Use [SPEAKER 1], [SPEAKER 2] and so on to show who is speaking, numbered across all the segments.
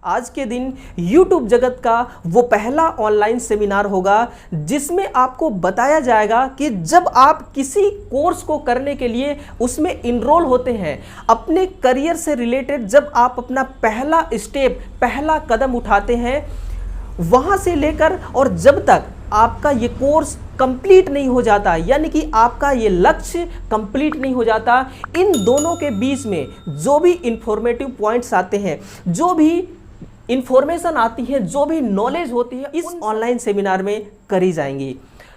[SPEAKER 1] आज के दिन YouTube जगत का वो पहला ऑनलाइन सेमिनार होगा जिसमें आपको बताया जाएगा कि जब आप किसी कोर्स को करने के लिए उसमें इनरोल होते हैं, अपने करियर से रिलेटेड जब आप अपना पहला स्टेप, पहला कदम उठाते हैं, वहां से लेकर और जब तक आपका ये कोर्स कंप्लीट नहीं हो जाता, यानी कि आपका ये लक्ष्य कंप्लीट नहीं हो जाता, इन दोनों के बीच में जो भी इंफॉर्मेटिव पॉइंट्स आते हैं, जो भी इंफॉर्मेशन आती है, जो भी नॉलेज होती है, इस ऑनलाइन सेमिनार में करी जाएंगी।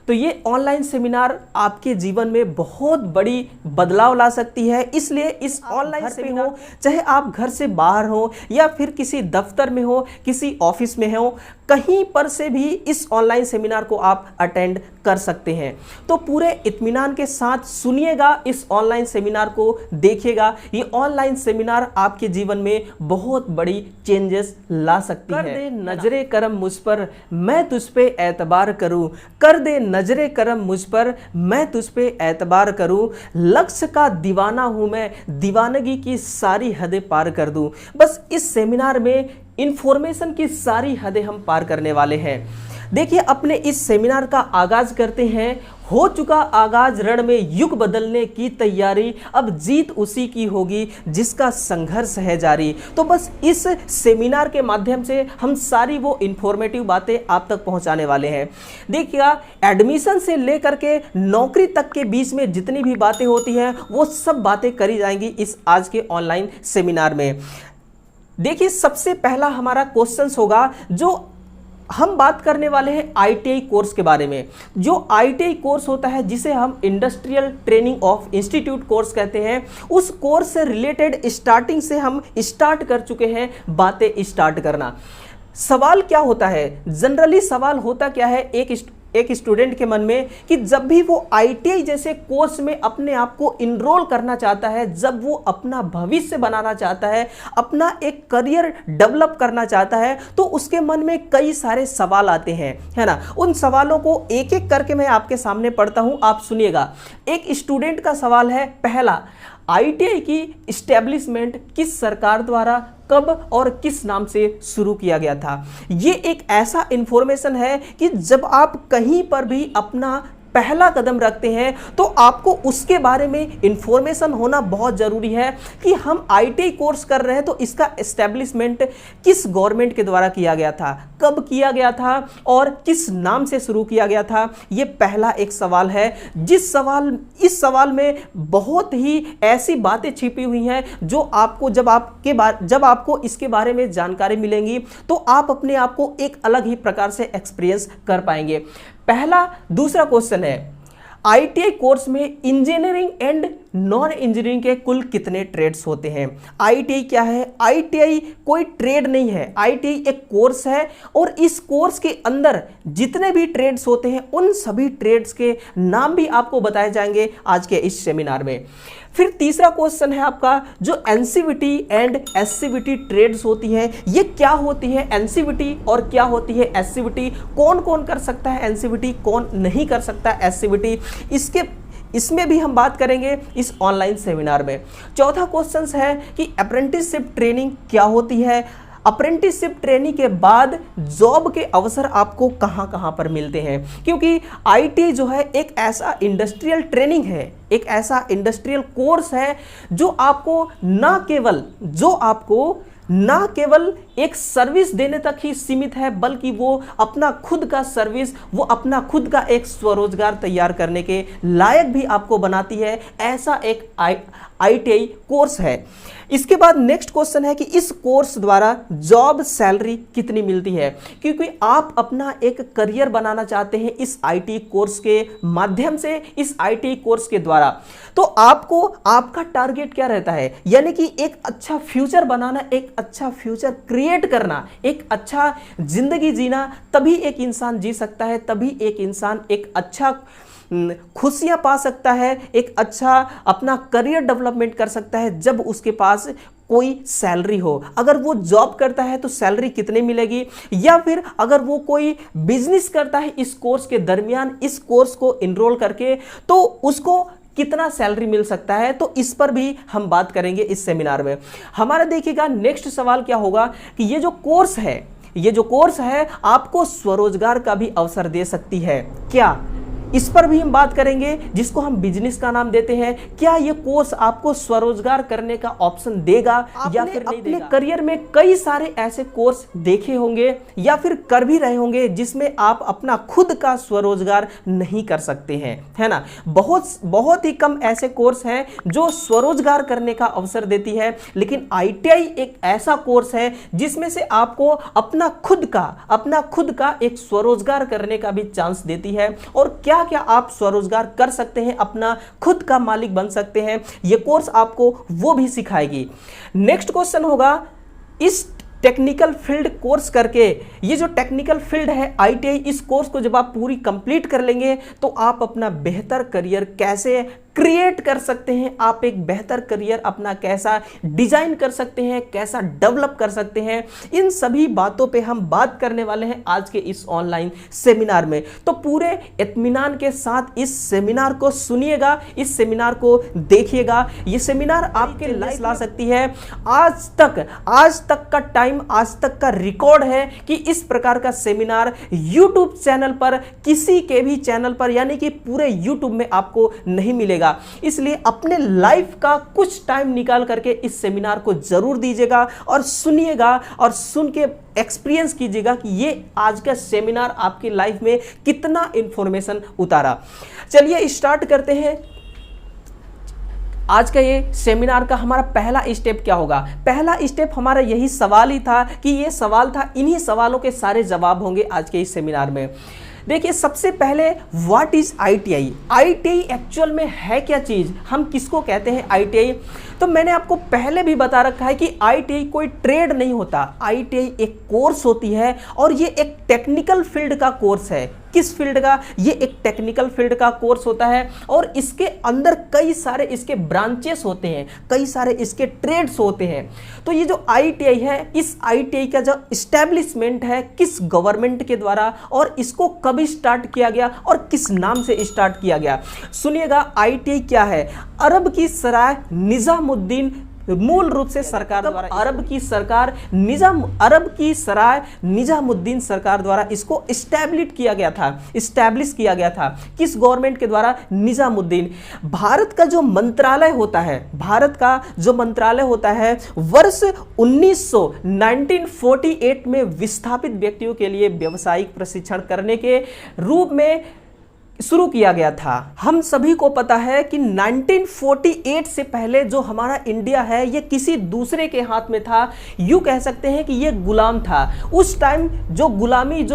[SPEAKER 1] तो ये ऑनलाइन सेमिनार आपके जीवन में बहुत बड़ी बदलाव ला सकती है। इसलिए इस ऑनलाइन सेमिनार, चाहे आप घर से बाहर हो या फिर किसी दफ्तर में हो, किसी ऑफिस में हो, कहीं पर से भी इस ऑनलाइन सेमिनार को आप अटेंड कर सकते हैं। तो पूरे इत्मीनान के साथ सुनिएगा, इस ऑनलाइन सेमिनार को देखिएगा। ये ऑनलाइन सेमिनार आपके जीवन में बहुत बड़ी चेंजेस ला सकती है। कर दे नजरे करम मुझ पर, मैं तुझ पे एतबार करूं। कर दे नजरे करम मुझ पर, मैं तुझ पे एतबार करूं। लक्ष्य का दीवाना हूं मैं, दीवानगी की सारी हदें पार कर दूं। बस इस सेमिनार में इंफॉर्मेशन की सारी हदें हम पार करने वाले हैं। देखिए, अपने इस सेमिनार का आगाज करते हैं। हो चुका आगाज रण में युग बदलने की तैयारी, अब जीत उसी की होगी जिसका संघर्ष है जारी। तो बस इस सेमिनार के माध्यम से हम सारी वो इंफॉर्मेटिव बातें आप तक पहुंचाने वाले हैं। देखिएगा, एडमिशन से लेकर के नौकरी तक के बीच में जितनी भी बातें होती हैं वो सब बातें करी जाएंगी इस आज के ऑनलाइन सेमिनार में। देखिए, सबसे पहला हमारा क्वेश्चन होगा, जो हम बात करने वाले हैं आईटीआई कोर्स के बारे में। जो आईटीआई कोर्स होता है, जिसे हम industrial training of institute course कहते हैं, उस कोर्स से रिलेटेड स्टार्टिंग से हम स्टार्ट कर चुके हैं बातें स्टार्ट करना। सवाल क्या होता है, जनरली सवाल होता क्या है एक स्टूडेंट के मन में, कि जब भी वो आईटीआई जैसे कोर्स में अपने आप को इनरोल करना चाहता है, जब वो अपना भविष्य बनाना चाहता है, अपना एक करियर डेवलप करना चाहता है, तो उसके मन में कई सारे सवाल आते हैं, है ना। उन सवालों को एक एक करके मैं आपके सामने पढ़ता हूं, आप सुनिएगा। एक स्टूडेंट का सवाल है पहला, आईटीआई की इस्टेब्लिशमेंट किस सरकार द्वारा, कब और किस नाम से शुरू किया गया था। ये एक ऐसा इंफॉर्मेशन है कि जब आप कहीं पर भी अपना पहला कदम रखते हैं तो आपको उसके बारे में इंफॉर्मेशन होना बहुत जरूरी है कि हम आईटीआई कोर्स कर रहे हैं तो इसका एस्टेब्लिशमेंट किस गवर्नमेंट के द्वारा किया गया था, कब किया गया था और किस नाम से शुरू किया गया था। ये पहला एक सवाल है। इस सवाल में बहुत ही ऐसी बातें छिपी हुई हैं जो आपको जब आपको इसके बारे में जानकारी मिलेंगी तो आप अपने आप को एक अलग ही प्रकार से एक्सपीरियंस कर पाएंगे। दूसरा क्वेश्चन है, आईटीआई कोर्स में इंजीनियरिंग एंड नॉन इंजीनियरिंग के कुल कितने ट्रेड्स होते हैं। आईटीआई क्या है? आईटीआई कोई ट्रेड नहीं है, आईटीआई एक कोर्स है और इस कोर्स के अंदर जितने भी ट्रेड्स होते हैं उन सभी ट्रेड्स के नाम भी आपको बताए जाएंगे आज के इस सेमिनार में। फिर तीसरा क्वेश्चन है आपका, जो एनसीवीटी एंड एससीवीटी ट्रेड्स होती हैं, ये क्या होती है एनसीवीटी और क्या होती है एससीवीटी, कौन कौन कर सकता है एनसीवीटी, कौन नहीं कर सकता एससीवीटी, इसमें भी हम बात करेंगे इस ऑनलाइन सेमिनार में। चौथा क्वेश्चन है कि अप्रेंटिसशिप ट्रेनिंग क्या होती है, अप्रेंटिसशिप ट्रेनिंग के बाद जॉब के अवसर आपको कहां कहां पर मिलते हैं, क्योंकि आईटी जो है एक ऐसा इंडस्ट्रियल ट्रेनिंग है, एक ऐसा इंडस्ट्रियल कोर्स है जो आपको ना केवल एक सर्विस देने तक ही सीमित है, बल्कि वो अपना खुद का एक स्वरोजगार तैयार करने के लायक भी आपको बनाती है। ऐसा एक आईटीआई कोर्स है। इसके बाद नेक्स्ट क्वेश्चन है कि इस कोर्स द्वारा जॉब सैलरी कितनी मिलती है, क्योंकि आप अपना एक करियर बनाना चाहते हैं इस आईटी कोर्स के माध्यम से, इस आईटी कोर्स के द्वारा। तो आपका टारगेट क्या रहता है, यानी कि एक अच्छा फ्यूचर बनाना, एक अच्छा फ्यूचर क्रिएट करना, एक अच्छा जिंदगी जीना। तभी एक इंसान जी सकता है, तभी एक इंसान एक अच्छा खुशियां पा सकता है, एक अच्छा अपना करियर डेवलपमेंट कर सकता है जब उसके पास कोई सैलरी हो। अगर वो जॉब करता है तो सैलरी कितनी मिलेगी, या फिर अगर वो कोई बिजनेस करता है इस कोर्स के दरमियान, इस कोर्स को इनरोल करके, तो उसको कितना सैलरी मिल सकता है, तो इस पर भी हम बात करेंगे इस सेमिनार में। हमारा देखिएगा नेक्स्ट सवाल क्या होगा कि ये जो कोर्स है आपको स्वरोजगार का भी अवसर दे सकती है क्या, इस पर भी हम बात करेंगे, जिसको हम बिजनेस का नाम देते हैं। क्या ये कोर्स आपको स्वरोजगार करने का ऑप्शन देगा या फिर नहीं देगा। अपने करियर में कई सारे ऐसे कोर्स देखे होंगे या फिर कर भी रहे होंगे जिसमें आप अपना खुद का स्वरोजगार नहीं कर सकते हैं, है ना। बहुत ही कम ऐसे कोर्स हैं जो स्वरोजगार करने का अवसर देती है, लेकिन ITI एक ऐसा कोर्स है जिसमें से आपको अपना खुद का एक स्वरोजगार करने का भी चांस देती है। और क्या आप स्वरोजगार कर सकते हैं, अपना खुद का मालिक बन सकते हैं, यह कोर्स आपको वो भी सिखाएगी। नेक्स्ट क्वेश्चन होगा, इस टेक्निकल फील्ड कोर्स करके, ये जो टेक्निकल फील्ड है ITI, इस कोर्स को जब आप पूरी कंप्लीट कर लेंगे तो आप अपना बेहतर करियर कैसे क्रिएट कर सकते हैं, आप एक बेहतर करियर अपना कैसा डिजाइन कर सकते हैं, कैसा डेवलप कर सकते हैं, इन सभी बातों पे हम बात करने वाले हैं आज के इस ऑनलाइन सेमिनार में। तो पूरे इत्मीनान के साथ इस सेमिनार को सुनिएगा, इस सेमिनार को देखिएगा। ये सेमिनार आपके लाइफ ला सकती है। आज तक का टाइम, आज तक का रिकॉर्ड है कि इस प्रकार का सेमिनार यूट्यूब चैनल पर, किसी के भी चैनल पर, यानी कि पूरे यूट्यूब में आपको नहीं मिलेगा। इसलिए अपने लाइफ का कुछ टाइम निकाल करके इस सेमिनार को जरूर दीजिएगा और सुनिएगा और सुन के एक्सपीरियंस कीजिएगा कि ये आज का सेमिनार आपकी लाइफ में कितना इंफॉर्मेशन उतारा। चलिए स्टार्ट करते हैं। आज का ये सेमिनार का हमारा पहला स्टेप क्या होगा। पहला स्टेप हमारा यही सवाल ही था कि ये सवाल था, इन्हीं सवालों के सारे जवाब होंगे आज के इस सेमिनार में। देखिए सबसे पहले what is ITI। ITI actual में है क्या चीज, हम किसको कहते हैं ITI। तो मैंने आपको पहले भी बता रखा है कि ITI कोई ट्रेड नहीं होता, ITI एक कोर्स होती है और ये एक टेक्निकल फील्ड का कोर्स है। किस फील्ड का, ये एक टेक्निकल फील्ड का कोर्स होता है और इसके अंदर कई सारे इसके ब्रांचेस होते हैं, कई सारे इसके ट्रेड्स होते हैं। तो ये जो ITI है, इस ITI का जो इस्टेब्लिशमेंट है किस गवर्नमेंट के द्वारा और इसको कब स्टार्ट किया गया और किस नाम से स्टार्ट किया गया, सुनिएगा। ITI क्या है, अरब की सराय निजामुद्दीन, मूल रूप से सरकार द्वारा, अरब की सराय निजामुद्दीन सरकार द्वारा इसको स्टैब्लिश किया गया था। किस गवर्नमेंट के द्वारा, निजामुद्दीन। भारत का जो मंत्रालय होता है वर्ष 1948 में विस्थापित व्यक्तियों के लिए व्यावसायिक प्रशिक्षण करने के रूप में शुरू किया गया था। हम सभी को पता है कि 1948 से पहले जो हमारा इंडिया है ये किसी दूसरे के हाथ में था। यूं कह सकते हैं कि ये गुलाम था। उस टाइम जो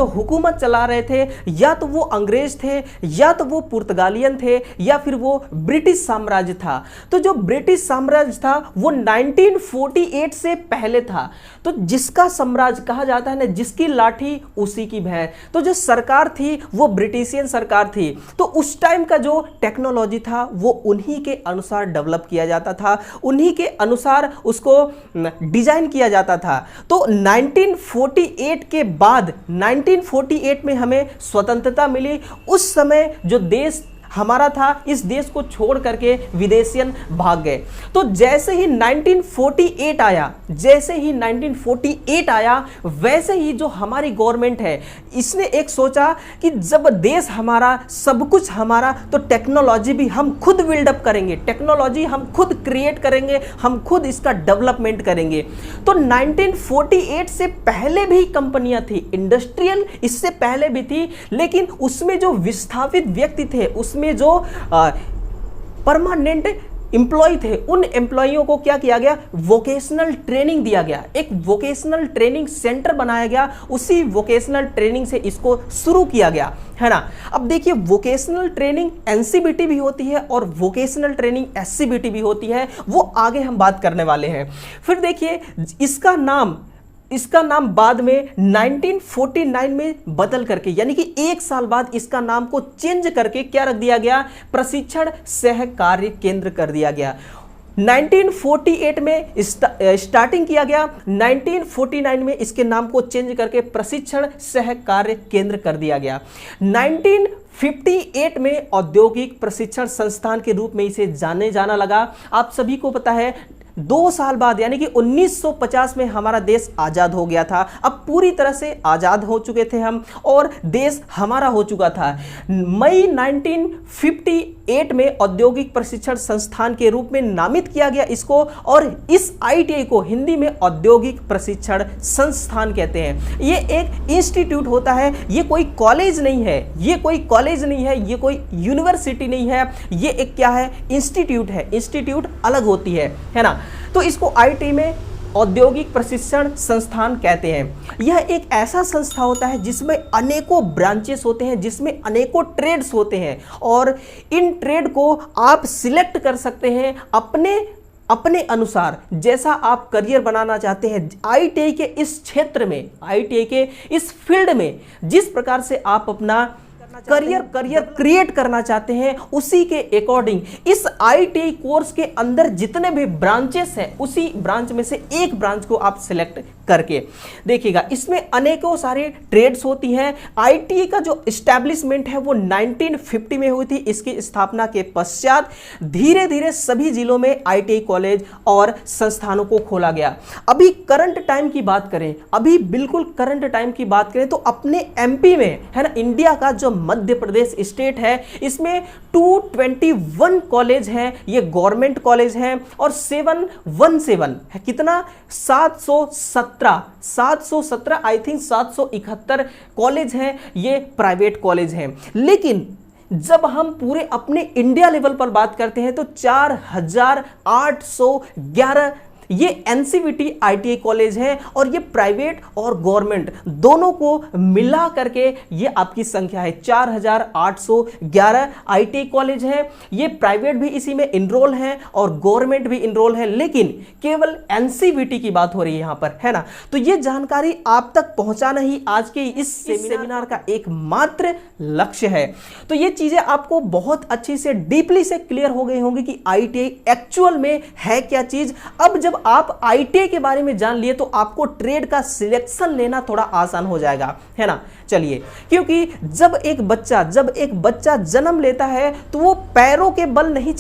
[SPEAKER 1] हुकूमत चला रहे थे, या तो वो अंग्रेज थे, या तो वो पुर्तगालियन थे, या फिर वो ब्रिटिश साम्राज्य था। तो जो ब्रिटिश साम्राज्य था वो 1948 से पहले था। तो जिसका साम्राज्य कहा जाता है ना, जिसकी लाठी उसी की भैंस। तो जो सरकार थी वो ब्रिटिशियन सरकार थी। तो उस टाइम का जो टेक्नोलॉजी था वो उन्हीं के अनुसार डेवलप किया जाता था, उन्हीं के अनुसार उसको डिजाइन किया जाता था। तो 1948 के बाद 1948 में हमें स्वतंत्रता मिली। उस समय जो देश हमारा था, इस देश को छोड़ करके विदेशियन भाग गए। तो जैसे ही 1948 आया, वैसे ही जो हमारी गवर्नमेंट है इसने एक सोचा कि जब देश हमारा, सब कुछ हमारा, तो टेक्नोलॉजी भी हम खुद बिल्डअप करेंगे, टेक्नोलॉजी हम खुद क्रिएट करेंगे, हम खुद इसका डेवलपमेंट करेंगे। तो 1948 से पहले भी कंपनियां थी, इंडस्ट्रियल इससे पहले भी थी, लेकिन उसमें जो विस्थापित व्यक्ति थे, उसमें जो परमानेंट एम्प्लॉय थे, उन एम्प्लॉइयों को क्या किया गया, वोकेशनल ट्रेनिंग दिया गया। एक वोकेशनल ट्रेनिंग सेंटर बनाया गया, उसी वोकेशनल ट्रेनिंग से इसको शुरू किया गया, है ना। अब देखिए वोकेशनल ट्रेनिंग NCBT भी होती है और वोकेशनल ट्रेनिंग SCBT भी होती है, वो आगे हम बात करने वाले हैं। फिर देखिए इसका नाम बाद में 1949 में बदल करके, यानी कि एक साल बाद इसका नाम को चेंज करके क्या रख दिया गया, प्रशिक्षण सह कार्य केंद्र कर दिया गया। 1948 में स्टार्टिंग किया गया। 1949 में इसके नाम को चेंज करके प्रशिक्षण सह कार्य केंद्र कर दिया गया। 1958 में औद्योगिक प्रशिक्षण संस्थान के रूप में इसे जाने जाना लगा। आप सभी को पता है 2 साल बाद यानी कि 1950 में हमारा देश आजाद हो गया था। अब पूरी तरह से आजाद हो चुके थे हम और देश हमारा हो चुका था। मई 1958 में औद्योगिक प्रशिक्षण संस्थान के रूप में नामित किया गया इसको, और इस आईटीआई को हिंदी में औद्योगिक प्रशिक्षण संस्थान कहते हैं। ये एक इंस्टीट्यूट होता है, ये कोई कॉलेज नहीं है, ये कोई कॉलेज नहीं है, ये कोई यूनिवर्सिटी नहीं है, ये एक क्या है, इंस्टीट्यूट है। इंस्टीट्यूट अलग होती है ना। तो इसको आईटी में औद्योगिक प्रशिक्षण संस्थान कहते हैं। यह एक ऐसा संस्था होता है जिसमें अनेकों ब्रांचेस होते हैं, जिसमें अनेकों ट्रेड्स होते हैं, और इन ट्रेड को आप सिलेक्ट कर सकते हैं अपने अनुसार, जैसा आप करियर बनाना चाहते हैं। आईटीआई के इस क्षेत्र में, आईटीआई के इस फील्ड में जिस प्रकार से आप अपना करियर क्रिएट करना चाहते हैं, उसी के अकॉर्डिंग इस आईटीआई कोर्स के अंदर जितने भी ब्रांचेस हैं, उसी ब्रांच में से एक ब्रांच को आप सिलेक्ट करके देखिएगा। इसमें अनेकों सारे ट्रेड्स होती हैं। आईटीआई का जो एस्टैब्लिशमेंट है वो 1950 में हुई थी। इसकी स्थापना के पश्चात धीरे धीरे सभी जिलों में आईटीआई कॉलेज और संस्थानों को खोला गया। अभी करंट टाइम की बात करें, अभी बिल्कुल करंट टाइम की बात करें तो अपने एमपी में है ना, इंडिया का जो मध्य प्रदेश स्टेट है, इसमें 221 कॉलेज हैं, ये गवर्नमेंट कॉलेज हैं, और 717 है कितना, 717 आई थिंक 771 कॉलेज हैं, ये प्राइवेट कॉलेज हैं। लेकिन जब हम पूरे अपने इंडिया लेवल पर बात करते हैं तो 4811 ये एनसीवीटी आईटीआई कॉलेज है, और ये प्राइवेट और गवर्नमेंट दोनों को मिला करके ये आपकी संख्या है। 4811 आईटीआई कॉलेज है। ये प्राइवेट भी इसी में इनरोल हैं और गवर्नमेंट भी इनरोल है, लेकिन केवल एनसीवीटी की बात हो रही है यहां पर, है ना। तो ये जानकारी आप तक पहुंचाना ही आज के इस सेमिनार का एकमात्र लक्ष्य है। तो ये चीजें आपको बहुत अच्छी से डीपली से क्लियर हो गई होंगी कि आईटीआई एक्चुअल में है क्या चीज। अब जब आप आईटीआई के बारे में जान लिए तो आपको ट्रेड का सिलेक्शन लेना थोड़ा आसान हो जाएगा, है ना। चलिए, क्योंकि जब एक बच्चा जन्म लेता है तो वो पैरों के बल नहीं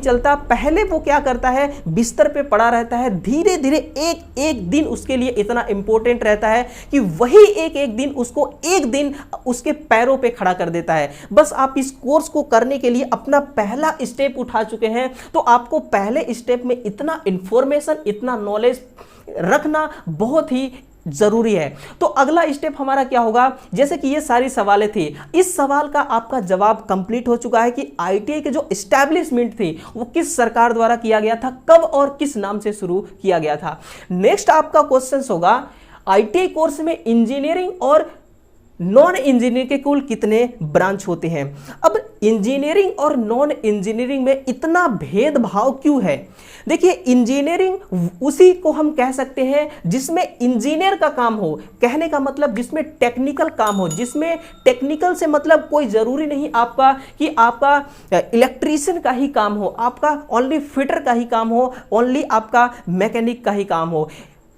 [SPEAKER 1] चलता, पहले वो क्या करता है, बिस्तर पे पड़ा रहता है। धीरे धीरे एक एक दिन उसके लिए इतना इंपॉर्टेंट रहता है कि वही एक दिन उसको एक दिन उसके पैरों पे खड़ा कर देता है। बस आप इस कोर्स को करने के लिए अपना पहला स्टेप उठा चुके हैं, तो आपको पहले स्टेप में इतना इंफॉर्मेशन, इतना नॉलेज रखना बहुत ही जरूरी है। तो अगला स्टेप हमारा क्या होगा, जैसे कि ये सारी सवालें थी, इस सवाल का आपका जवाब कंप्लीट हो चुका है कि आईटीआई के जो एस्टैब्लिशमेंट थी वो किस सरकार द्वारा किया गया था, कब और किस नाम से शुरू किया गया था। नेक्स्ट आपका क्वेश्चन होगा, आईटीआई कोर्स में इंजीनियरिंग और नॉन इंजीनियरिंग के कुल कितने ब्रांच होते हैं। अब इंजीनियरिंग और नॉन इंजीनियरिंग में इतना भेदभाव क्यों है। देखिए, इंजीनियरिंग उसी को हम कह सकते हैं जिसमें इंजीनियर का काम हो, कहने का मतलब जिसमें टेक्निकल काम हो, जिसमें टेक्निकल से मतलब कोई जरूरी नहीं आपका कि आपका इलेक्ट्रीशियन का ही काम हो, आपका ओनली फिटर का ही काम हो, ओनली आपका मैकेनिक का ही काम हो।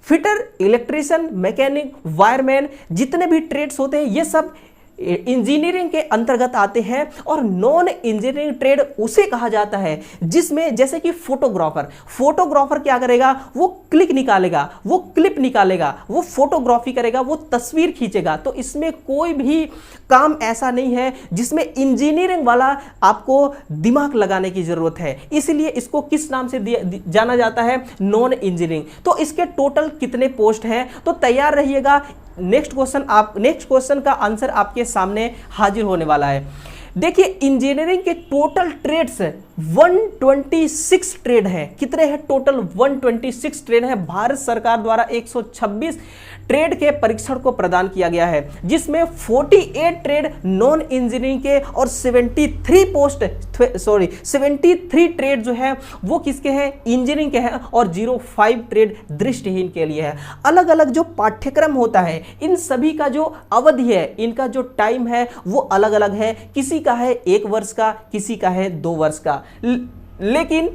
[SPEAKER 1] फिटर, इलेक्ट्रीशियन, मैकेनिक, वायरमैन, जितने भी ट्रेड्स होते हैं ये सब इंजीनियरिंग के अंतर्गत आते हैं। और नॉन इंजीनियरिंग ट्रेड उसे कहा जाता है जिसमें, जैसे कि फोटोग्राफर क्या करेगा, वो क्लिक निकालेगा, वो क्लिप निकालेगा, वो फोटोग्राफी करेगा, वो तस्वीर खींचेगा। तो इसमें कोई भी काम ऐसा नहीं है जिसमें इंजीनियरिंग वाला आपको दिमाग लगाने की जरूरत है, इसलिए इसको किस नाम से जाना जाता है, नॉन इंजीनियरिंग। तो इसके टोटल कितने पोस्ट हैं, तो तैयार रहिएगा। नेक्स्ट क्वेश्चन का आंसर आपके सामने हाजिर होने वाला है। देखिए, इंजीनियरिंग के टोटल ट्रेड्स 126 ट्रेड हैं। कितने हैं टोटल? 126 ट्रेड हैं। भारत सरकार द्वारा 126 ट्रेड के परीक्षण को प्रदान किया गया है, जिसमें 48 ट्रेड नॉन इंजीनियरिंग के और 73 ट्रेड जो है वो किसके हैं, इंजीनियरिंग के हैं, और 05 ट्रेड दृष्टिहीन के लिए है। अलग अलग जो पाठ्यक्रम होता है, इन सभी का जो अवधि है, इनका जो टाइम है वो अलग अलग है। किसी का है 1 वर्ष का, किसी का है 2 वर्ष का। लेकिन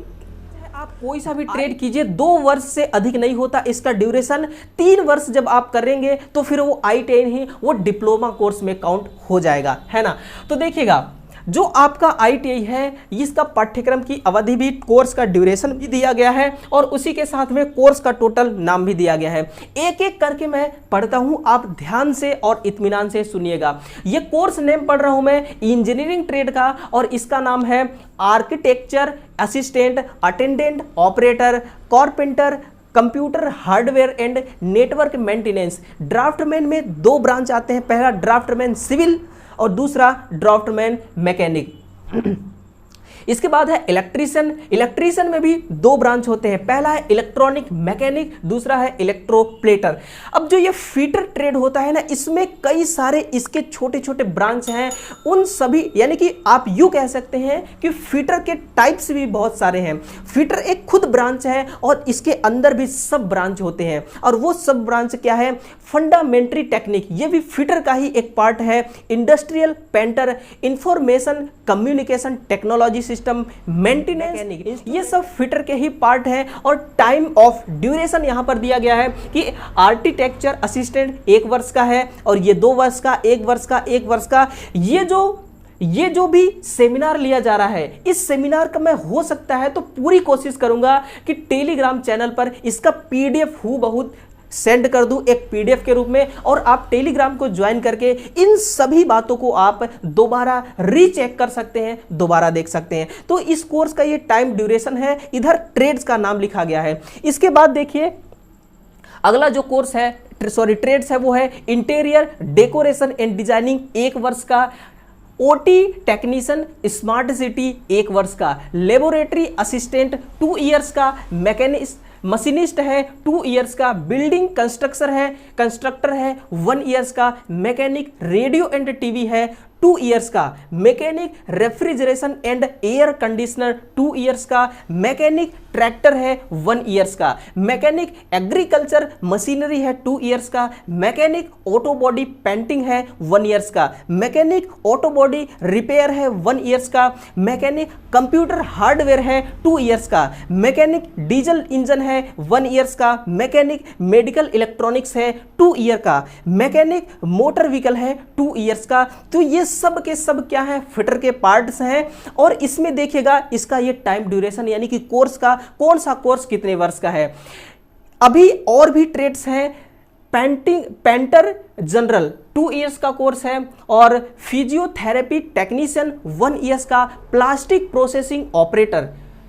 [SPEAKER 1] आप कोई सा भी ट्रेड कीजिए 2 वर्ष से अधिक नहीं होता इसका ड्यूरेशन। 3 वर्ष जब आप करेंगे तो फिर वो ITI ही वो डिप्लोमा कोर्स में काउंट हो जाएगा, है ना। तो देखिएगा जो आपका ITI है इसका पाठ्यक्रम की अवधि भी, कोर्स का ड्यूरेशन भी दिया गया है और उसी के साथ में कोर्स का टोटल नाम भी दिया गया है। एक एक करके मैं पढ़ता हूं, आप ध्यान से और इत्मीनान से सुनिएगा। ये कोर्स नेम पढ़ रहा हूं मैं इंजीनियरिंग ट्रेड का और इसका नाम है architecture assistant, attendant, operator, carpenter, computer hardware and network maintenance. Draftsman में 2 ब्रांच आते हैं, पहला ड्राफ्टमैन सिविल और दूसरा ड्राफ्टमैन मैकेनिक। इसके बाद है इलेक्ट्रीशियन। इलेक्ट्रीशियन में भी 2 ब्रांच होते हैं, पहला है इलेक्ट्रॉनिक मैकेनिक, दूसरा है इलेक्ट्रोप्लेटर। अब जो ये फीटर ट्रेड होता है ना, इसमें कई सारे इसके छोटे छोटे ब्रांच हैं, उन सभी यानी कि आप यूं कह सकते हैं कि फीटर के टाइप्स भी बहुत सारे हैं। फीटर एक खुद ब्रांच है और इसके अंदर भी सब ब्रांच होते हैं, और वो सब ब्रांच क्या है, फंडामेंट्री टेक्निक, ये भी फीटर का ही एक पार्ट है। Industrial painter, information communication technology system, maintenance, ये सब फिटर के ही पार्ट है। और टाइम ऑफ ड्यूरेशन यहां पर दिया गया है कि आर्किटेक्चर असिस्टेंट 1 वर्ष का है और ये 2 वर्ष का, 1 वर्ष का, 1 वर्ष का। ये जो भी सेमिनार लिया जा रहा है, इस सेमिनार का मैं हो सकता है तो पूरी कोशिश करूंगा कि टेलीग्राम चैनल पर इसका PDF हूबहू सेंड कर दूं एक PDF के रूप में, और आप टेलीग्राम को ज्वाइन करके इन सभी बातों को आप दोबारा रीचेक कर सकते हैं, दोबारा देख सकते हैं। तो इस कोर्स का ये टाइम ड्यूरेशन है, इधर ट्रेड्स का नाम लिखा गया है। इसके बाद देखिए अगला जो कोर्स है, ट्रेड्स है, वो है इंटीरियर डेकोरेशन एंड डिजाइनिंग, 1 वर्ष का। OT टेक्नीशियन स्मार्ट सिटी 1 वर्ष का। लेबोरेटरी असिस्टेंट 2 इयर्स का। मशीनिस्ट है 2 इयर्स का। बिल्डिंग कंस्ट्रक्टर है 1 इयर्स का। मैकेनिक रेडियो एंड TV है 2 इयर्स का। Mechanic refrigeration and air conditioner 2 years का। मैकेनिक ट्रैक्टर है 1 इयर्स का। मैकेनिक एग्रीकल्चर मशीनरी है 2 इयर्स का। मैकेनिक ऑटो बॉडी पेंटिंग है 1 इयर्स का। मैकेनिक ऑटो बॉडी रिपेयर है 1 इयर्स का। मैकेनिक कंप्यूटर हार्डवेयर है 2 इयर्स का। मैकेनिक डीजल इंजन है 1 इयर्स का। मैकेनिक मेडिकल इलेक्ट्रॉनिक्स है 2 ईयर का। मैकेनिक मोटर व्हीकल है 2 इयर्स का। तो ये सब के सब क्या है, फिटर के पार्ट्स हैं। और इसमें देखिएगा इसका ये टाइम ड्यूरेशन यानी कि कोर्स का, कौन सा कोर्स कितने वर्ष का है। अभी और भी ट्रेड्स हैं, पेंटर जनरल 2 इयर्स का कोर्स है, और फिजियोथेरेपी टेक्नीशियन 1 इयर्स का। प्लास्टिक प्रोसेसिंग ऑपरेटर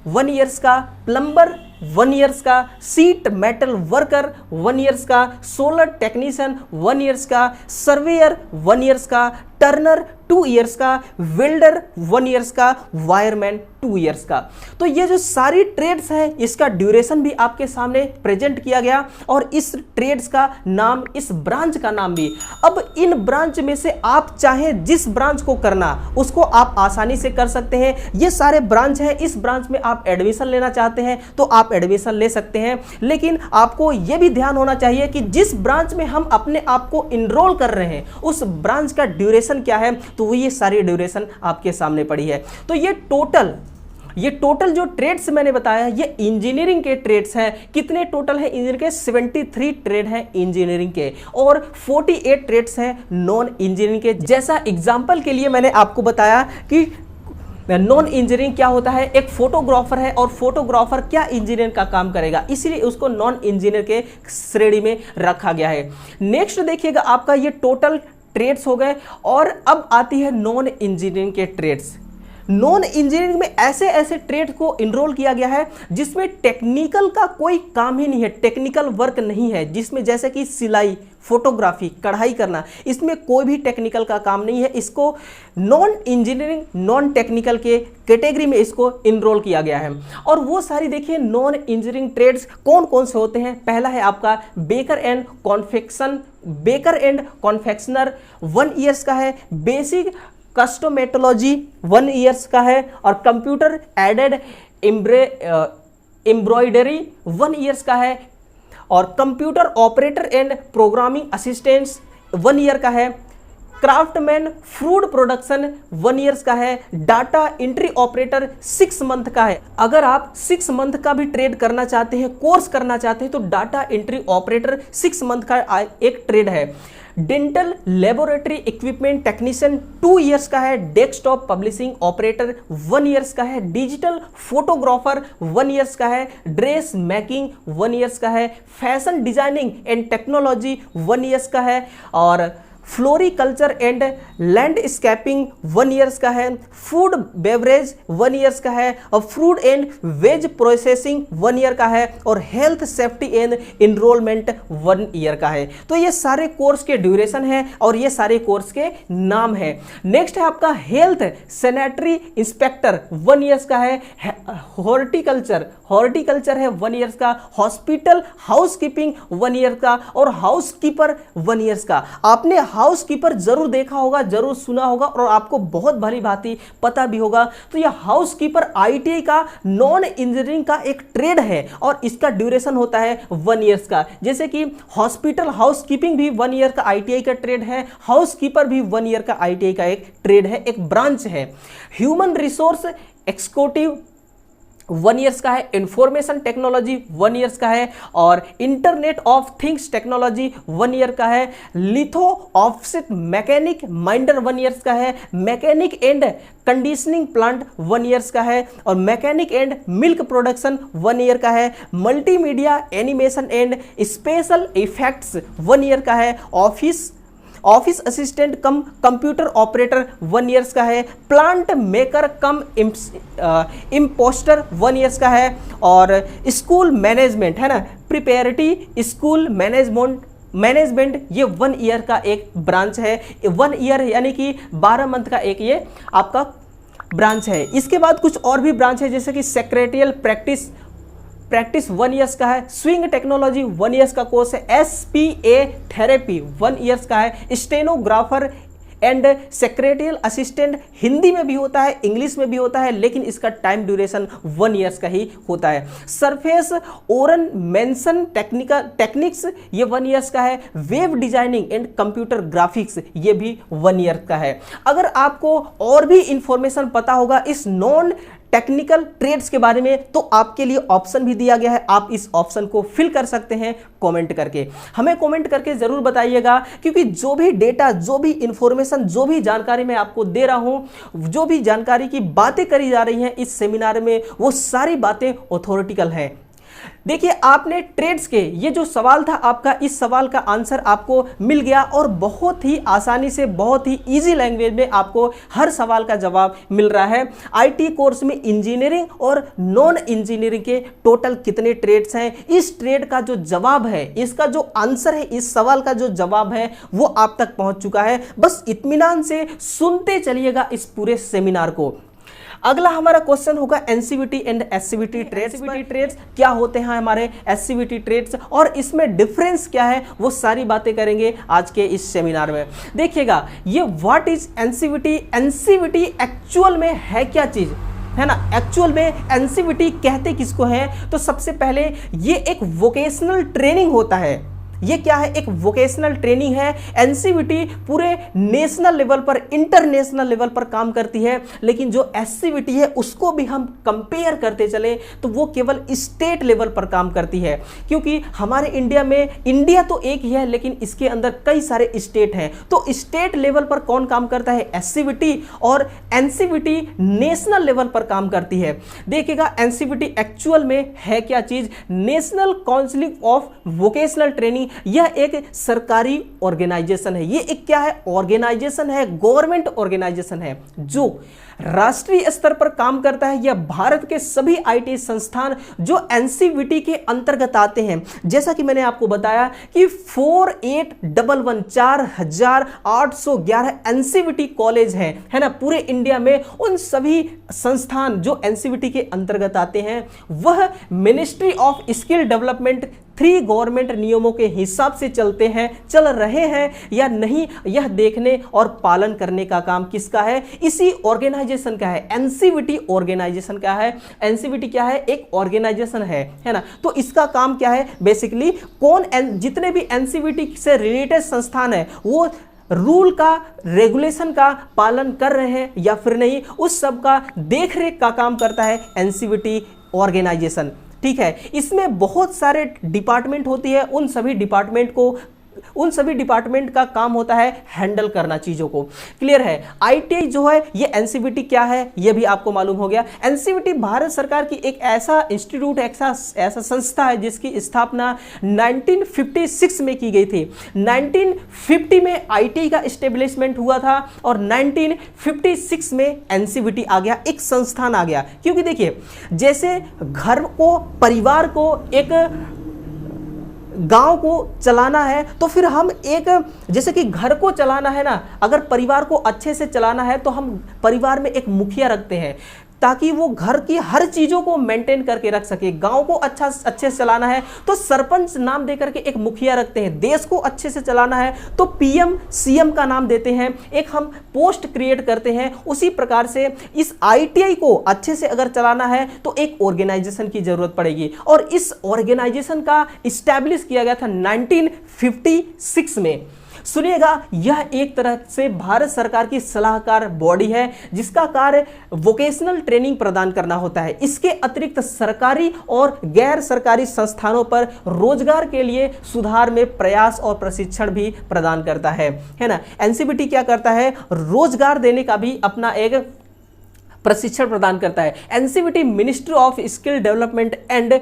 [SPEAKER 1] 1 इयर्स का। प्लम्बर 1 इयर्स का। सीट मेटल वर्कर 1 इयर्स का। सोलर टेक्नीशियन 1 इयर्स का। सर्वेयर 1 इयर्स का। टर्नर 2 इयर्स का। वेल्डर 1 इयर्स का। वायरमैन 2 इयर्स का। तो ये जो सारी ट्रेड्स हैं इसका ड्यूरेशन भी आपके सामने प्रेजेंट किया गया, और इस ट्रेड्स का नाम, इस ब्रांच का नाम भी। अब इन ब्रांच में से आप चाहें जिस ब्रांच को करना उसको आप आसानी से कर सकते हैं। ये सारे ब्रांच हैं, इस ब्रांच में आप एडमिशन लेना चाहते हैं तो आप एडमिशन ले सकते हैं। लेकिन आपको यह भी ध्यान होना चाहिए कि जिस ब्रांच में हम अपने आप को इनरोल कर रहे हैं उस ब्रांच का ड्यूरेशन क्या है, तो ये सारी ड्यूरेशन आपके सामने पड़ी है। तो ये टोटल जो ट्रेड्स मैंने बताया ये इंजीनियरिंग के ट्रेड्स हैं। कितने टोटल है इंजीनियरिंग के? 73 ट्रेड हैं इंजीनियरिंग के, और 48 ट्रेड्स हैं नॉन इंजीनियरिंग के। जैसा एग्जांपल के लिए मैंने आपको बताया कि नॉन इंजीनियरिंग क्या होता है, एक फोटोग्राफर है और फोटोग्राफर क्या इंजीनियर का काम करेगा, इसीलिए उसको नॉन इंजीनियर के श्रेणी में रखा गया है। नेक्स्ट देखिएगा आपका ये टोटल ट्रेड्स हो गए, और अब आती है नॉन इंजीनियरिंग के ट्रेड्स। नॉन इंजीनियरिंग में ऐसे ऐसे ट्रेड को इनरोल किया गया है जिसमें टेक्निकल का कोई काम ही नहीं है, टेक्निकल वर्क नहीं है, जिसमें जैसे कि सिलाई, फोटोग्राफी, कढ़ाई करना, इसमें कोई भी टेक्निकल का काम नहीं है। इसको नॉन इंजीनियरिंग नॉन टेक्निकल के कैटेगरी में इसको इनरोल किया गया है। और वो सारी देखिए नॉन इंजीनियरिंग ट्रेड्स कौन कौन से होते हैं। पहला है आपका बेकर एंड कॉन्फेक्शनर 1 इयर्स का है। बेसिक कस्टोमेटोलॉजी 1 इयर्स का है, और कंप्यूटर एडेड एम्ब्रॉयडरी 1 इयर्स का है, और computer operator and programming assistants 1 year का है। क्राफ्टमैन फूड प्रोडक्शन 1 ईयर्स का है। डाटा एंट्री ऑपरेटर 6 मंथ का है। अगर आप 6 मंथ का भी ट्रेड करना चाहते हैं, कोर्स करना चाहते हैं, तो डाटा एंट्री ऑपरेटर 6 मंथ का एक ट्रेड है। Dental laboratory equipment technician 2 years का है। डेस्कटॉप पब्लिशिंग ऑपरेटर 1 ईयर्स का है। डिजिटल फोटोग्राफर 1 ईयर्स का है। ड्रेस मेकिंग 1 ईयर्स का है। Fashion designing and technology 1 years का है। और फ्लोरिकल्चर एंड लैंडस्केपिंग 1 ईयर्स का है। फूड बेवरेज 1 ईयर्स का है। और fruit and veg processing 1 year का है। और health safety and enrolment 1 year का है। तो ये सारे कोर्स के ड्यूरेशन है और ये सारे कोर्स के नाम है। नेक्स्ट है आपका हेल्थ सैनिटरी इंस्पेक्टर 1 ईयर्स का है। हॉर्टिकल्चर है 1 ईयर्स का। हॉस्पिटल हाउसकीपिंग 1 ईयर का। और हाउसकीपर 1 ईयर्स का। आपने हाउसकीपर जरूर देखा होगा, जरूर सुना होगा और आपको बहुत भली भांति पता भी होगा। तो यह हाउसकीपर आईटीआई का नॉन इंजीनियरिंग का एक ट्रेड है और इसका ड्यूरेशन होता है 1 ईयर्स का। जैसे कि हॉस्पिटल हाउसकीपिंग भी 1 ईयर का आईटीआई का ट्रेड है। हाउसकीपर भी 1 ईयर का आईटीआई का एक ट्रेड है, एक ब्रांच है। ह्यूमन रिसोर्स एक्सक्यूटिव 1 ईयर्स का है। इंफॉर्मेशन टेक्नोलॉजी 1 ईयर्स का है। और internet of things technology 1 year का है। Litho offset mechanic minder 1 years का है। Mechanic and conditioning plant 1 years का है। और mechanic and milk production 1 year का है। Multimedia animation and special effects 1 year का है। ऑफिस असिस्टेंट कम कंप्यूटर ऑपरेटर 1 ईयर्स का है। प्लांट मेकर कम इम्पोस्टर 1 ईयर्स का है। और स्कूल मैनेजमेंट है ना, प्रिपेयरिटी स्कूल मैनेजमेंट ये 1 ईयर का एक ब्रांच है। 1 ईयर यानी कि 12 मंथ का एक ये आपका ब्रांच है। इसके बाद कुछ और भी ब्रांच है, जैसे कि सेक्रेटरियल प्रैक्टिस 1 ईयर्स का है। स्विंग टेक्नोलॉजी 1 ईयर्स का कोर्स है। एसपीए थेरेपी 1 ईयर्स का है। Stenographer and secretarial assistant Hindi में भी होता है, इंग्लिश में भी होता है, लेकिन इसका टाइम ड्यूरेशन 1 ईयर्स का ही होता है। सरफेस ओरन मेंशन टेक्निक्स ये 1 ईयर्स का है। Web designing and computer graphics ये भी 1 ईयर का है। अगर आपको और भी इंफॉर्मेशन पता होगा इस नॉन टेक्निकल ट्रेड्स के बारे में, तो आपके लिए ऑप्शन भी दिया गया है। आप इस ऑप्शन को फिल कर सकते हैं कमेंट करके। हमें कमेंट करके जरूर बताइएगा, क्योंकि जो भी डेटा, जो भी इंफॉर्मेशन, जो भी जानकारी मैं आपको दे रहा हूं, जो भी जानकारी की बातें करी जा रही हैं इस सेमिनार में, वो सारी बातें ऑथोरिटिकल हैं। देखिए, आपने ट्रेड्स के ये जो सवाल था आपका, इस सवाल का आंसर आपको मिल गया और बहुत ही आसानी से, बहुत ही इजी लैंग्वेज में आपको हर सवाल का जवाब मिल रहा है। आईटी कोर्स में इंजीनियरिंग और नॉन इंजीनियरिंग के टोटल कितने ट्रेड्स हैं, इस ट्रेड का जो जवाब है, इसका जो आंसर है, इस सवाल का जो जवाब है, वो आप तक पहुंच चुका है। बस इत्मीनान से सुनते चलिएगा इस पूरे सेमिनार को। अगला हमारा क्वेश्चन होगा एनसीवीटी एंड एससीवीटी ट्रेड्स क्या होते हैं हमारे एससीवीटी ट्रेड्स, और इसमें डिफरेंस क्या है, वो सारी बातें करेंगे आज के इस सेमिनार में। देखिएगा, ये what is NCVT, NCVT actual में है क्या चीज, है ना। एक्चुअल में एनसीवीटी कहते किसको हैं, तो सबसे पहले ये एक वोकेशनल ट्रेनिंग होता है। ये क्या है, एक वोकेशनल ट्रेनिंग है। एनसीवीटी पूरे नेशनल लेवल पर, इंटरनेशनल लेवल पर काम करती है, लेकिन जो एससीवीटी है उसको भी हम कंपेयर करते चले तो वो केवल स्टेट लेवल पर काम करती है, क्योंकि हमारे इंडिया में, इंडिया तो एक ही है लेकिन इसके अंदर कई सारे स्टेट हैं। तो स्टेट लेवल पर कौन काम करता है, एससीवीटी, और एनसीवीटी नेशनल लेवल पर काम करती है। देखिएगा, एनसीवीटी एक्चुअल में है क्या चीज, national council of vocational training. यह एक सरकारी ऑर्गेनाइजेशन है। ये एक क्या है, ऑर्गेनाइजेशन है, गवर्नमेंट ऑर्गेनाइजेशन है जो राष्ट्रीय स्तर पर काम करता है। यह भारत के सभी आईटी संस्थान जो एनसीवीटी के अंतर्गत आते हैं, जैसा कि मैंने आपको बताया कि 4811 एनसीवीटी कॉलेज हैं, है ना, पूरे इंडिया में। उन सभी संस्थान जो एनसीवीटी के अंतर्गत आते हैं, वह ministry of skill development 3 government नियमों के हिसाब से चलते हैं, चल रहे हैं या नहीं, यह देखने और पालन करने का काम किसका है, इसी ऑर्गेनाइजेशन का है। एनसीवीटी ऑर्गेनाइजेशन का है। एनसीवीटी क्या है, एक ऑर्गेनाइजेशन है ना। तो इसका काम क्या है, बेसिकली जितने भी एनसीवीटी से रिलेटेड संस्थान है, वो रूल का, रेगुलेशन का पालन कर रहे हैं या फिर नहीं, उस सब का देखरेख का काम करता है एनसीवीटी ऑर्गेनाइजेशन। ठीक है, इसमें बहुत सारे डिपार्टमेंट होती है, उन सभी डिपार्टमेंट का काम होता है हैंडल करना चीजों को। क्लियर है? आईटीआई जो है ये एनसीवीटी क्या है ये भी आपको मालूम हो गया। एनसीवीटी भारत सरकार की एक ऐसा इंस्टीट्यूट, ऐसा संस्था है जिसकी स्थापना 1956 में की गई थी। 1950 में आईटीआई का एस्टेब्लिशमेंट हुआ था और 1956 में एनसीवीटी आ गया, एक संस्थान आ गया। क्योंकि देखिए, जैसे घर को, परिवार को, एक गांव को चलाना है तो फिर हम एक, जैसे कि घर को चलाना है ना, अगर परिवार को अच्छे से चलाना है तो हम परिवार में एक मुखिया रखते हैं ताकि वो घर की हर चीजों को मेंटेन करके रख सके। गांव को अच्छे से चलाना है तो सरपंच नाम देकर के एक मुखिया रखते हैं। देश को अच्छे से चलाना है तो पीएम सीएम का नाम देते हैं, एक हम पोस्ट क्रिएट करते हैं। उसी प्रकार से इस आईटीआई को अच्छे से अगर चलाना है तो एक ऑर्गेनाइजेशन की जरूरत पड़ेगी और इस ऑर्गेनाइजेशन का इस्टेब्लिश किया गया था 1956 में। सुनिएगा, यह एक तरह से भारत सरकार की सलाहकार बॉडी है जिसका कार्य वोकेशनल ट्रेनिंग प्रदान करना होता है। इसके अतिरिक्त सरकारी और गैर सरकारी संस्थानों पर रोजगार के लिए सुधार में प्रयास और प्रशिक्षण भी प्रदान करता है ना। एनसीवीटी क्या करता है? रोजगार देने का भी अपना एक प्रशिक्षण प्रदान करता है। NCVT ministry of skill development and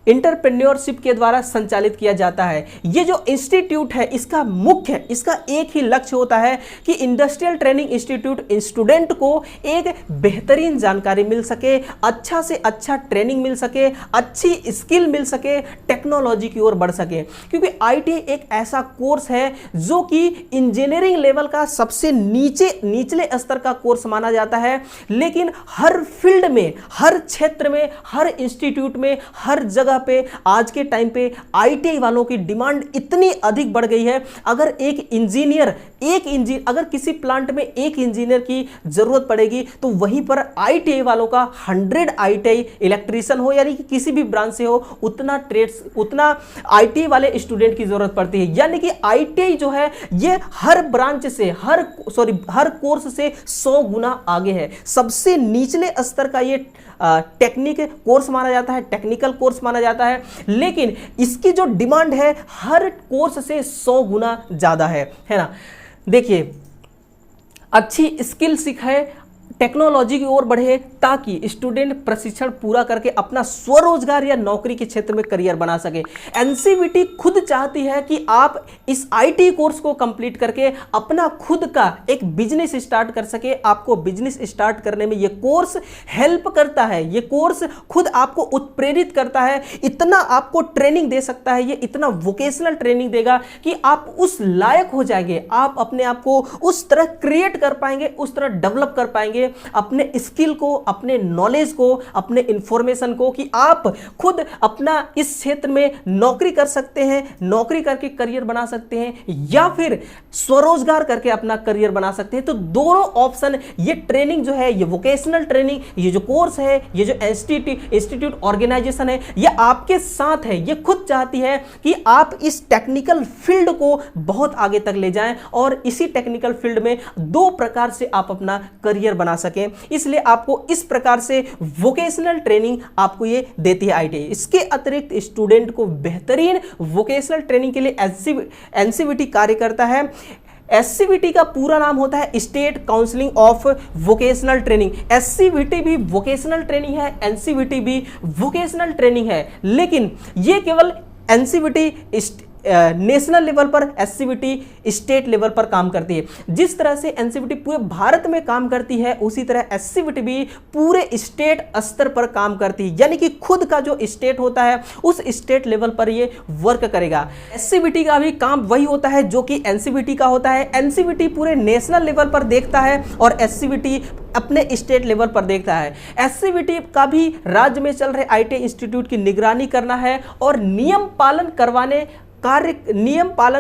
[SPEAKER 1] entrepreneurship के द्वारा संचालित किया जाता है। ये जो इंस्टीट्यूट है इसका एक ही लक्ष्य होता है कि इंडस्ट्रियल ट्रेनिंग इंस्टीट्यूट स्टूडेंट को एक बेहतरीन जानकारी मिल सके, अच्छा से अच्छा ट्रेनिंग मिल सके, अच्छी स्किल मिल सके, टेक्नोलॉजी की ओर बढ़ सके। क्योंकि आईटीआई एक ऐसा कोर्स है जो कि इंजीनियरिंग लेवल का सबसे निचले स्तर का कोर्स माना जाता है, लेकिन हर फील्ड में, हर क्षेत्र में, हर इंस्टीट्यूट में, हर जगह पे आज के टाइम पे आईटीआई वालों की डिमांड इतनी अधिक बढ़ गई है। अगर अगर किसी प्लांट में एक इंजीनियर की जरूरत पड़ेगी तो वहीं पर आईटीआई वालों का 100 आईटीआई इलेक्ट्रीशियन हो, यानी कि किसी भी ब्रांच से हो, उतना आईटीआई वाले स्टूडेंट की जरूरत पड़ती है। यानी कि आईटीआई जो है ये हर ब्रांच से, हर कोर्स से 100 गुना आगे है। सबसे निचले स्तर का ये टेक्निक कोर्स माना जाता है, टेक्निकल कोर्स माना जाता है, लेकिन इसकी जो डिमांड है हर कोर्स से 100 गुना ज्यादा है ना। देखिए, अच्छी स्किल सीखे, टेक्नोलॉजी की ओर बढ़े ताकि स्टूडेंट प्रशिक्षण पूरा करके अपना स्वरोजगार या नौकरी के क्षेत्र में करियर बना सके। एनसीवीटी खुद चाहती है कि आप इस आईटी कोर्स को कंप्लीट करके अपना खुद का एक बिजनेस स्टार्ट कर सके। आपको बिजनेस स्टार्ट करने में ये कोर्स हेल्प करता है, ये कोर्स खुद आपको उत्प्रेरित करता है, इतना आपको ट्रेनिंग दे सकता है, ये इतना वोकेशनल ट्रेनिंग देगा कि आप उस लायक हो जाएंगे, आप अपने आप को उस तरह क्रिएट कर पाएंगे, उस तरह डेवलप कर पाएंगे अपने स्किल को, अपने नॉलेज को, अपने इंफॉर्मेशन को, कि आप खुद अपना इस क्षेत्र में नौकरी कर सकते हैं, नौकरी करके करियर बना सकते हैं या फिर स्वरोजगार करके अपना करियर बना सकते हैं। तो दोनों ऑप्शन, ये ट्रेनिंग जो है, ये वोकेशनल ट्रेनिंग, ये जो कोर्स है, ये जो इंस्टीट्यूट ऑर्गेनाइजेशन है, ये आपके साथ है। ये खुद चाहती है कि आप इस टेक्निकल फील्ड को बहुत आगे तक ले जाएं और इसी टेक्निकल फील्ड में दो प्रकार से आप अपना करियर बना सकें। इसलिए आपको इस प्रकार से वोकेशनल ट्रेनिंग आपको ये देती है आईटीआई। इसके अतिरिक्त स्टूडेंट को बेहतरीन वोकेशनल ट्रेनिंग के लिए एनसीवीटी कार्य करता है। एससीवीटी का पूरा नाम होता है state counselling of vocational training. SCVT भी वोकेशनल ट्रेनिंग है, एनसीवीटी भी वोकेशनल ट्रेनिंग है, लेकिन ये केवल एनसीवीटी नेशनल लेवल पर, एससीवीटी स्टेट लेवल पर काम करती है। जिस तरह से एनसीवीटी पूरे भारत में काम करती है, उसी तरह एससीवीटी भी पूरे स्टेट स्तर पर काम करती है, यानी कि खुद का जो स्टेट होता है उस स्टेट लेवल पर ये वर्क करेगा। एससीवीटी का भी काम वही होता है जो कि एनसीवीटी का होता है। एनसीवीटी पूरे नेशनल लेवल पर देखता है और एससीवीटी अपने स्टेट लेवल पर देखता है। एससीवीटी का भी राज्य में चल रहे आईटीआई इंस्टीट्यूट की निगरानी करना है और नियम पालन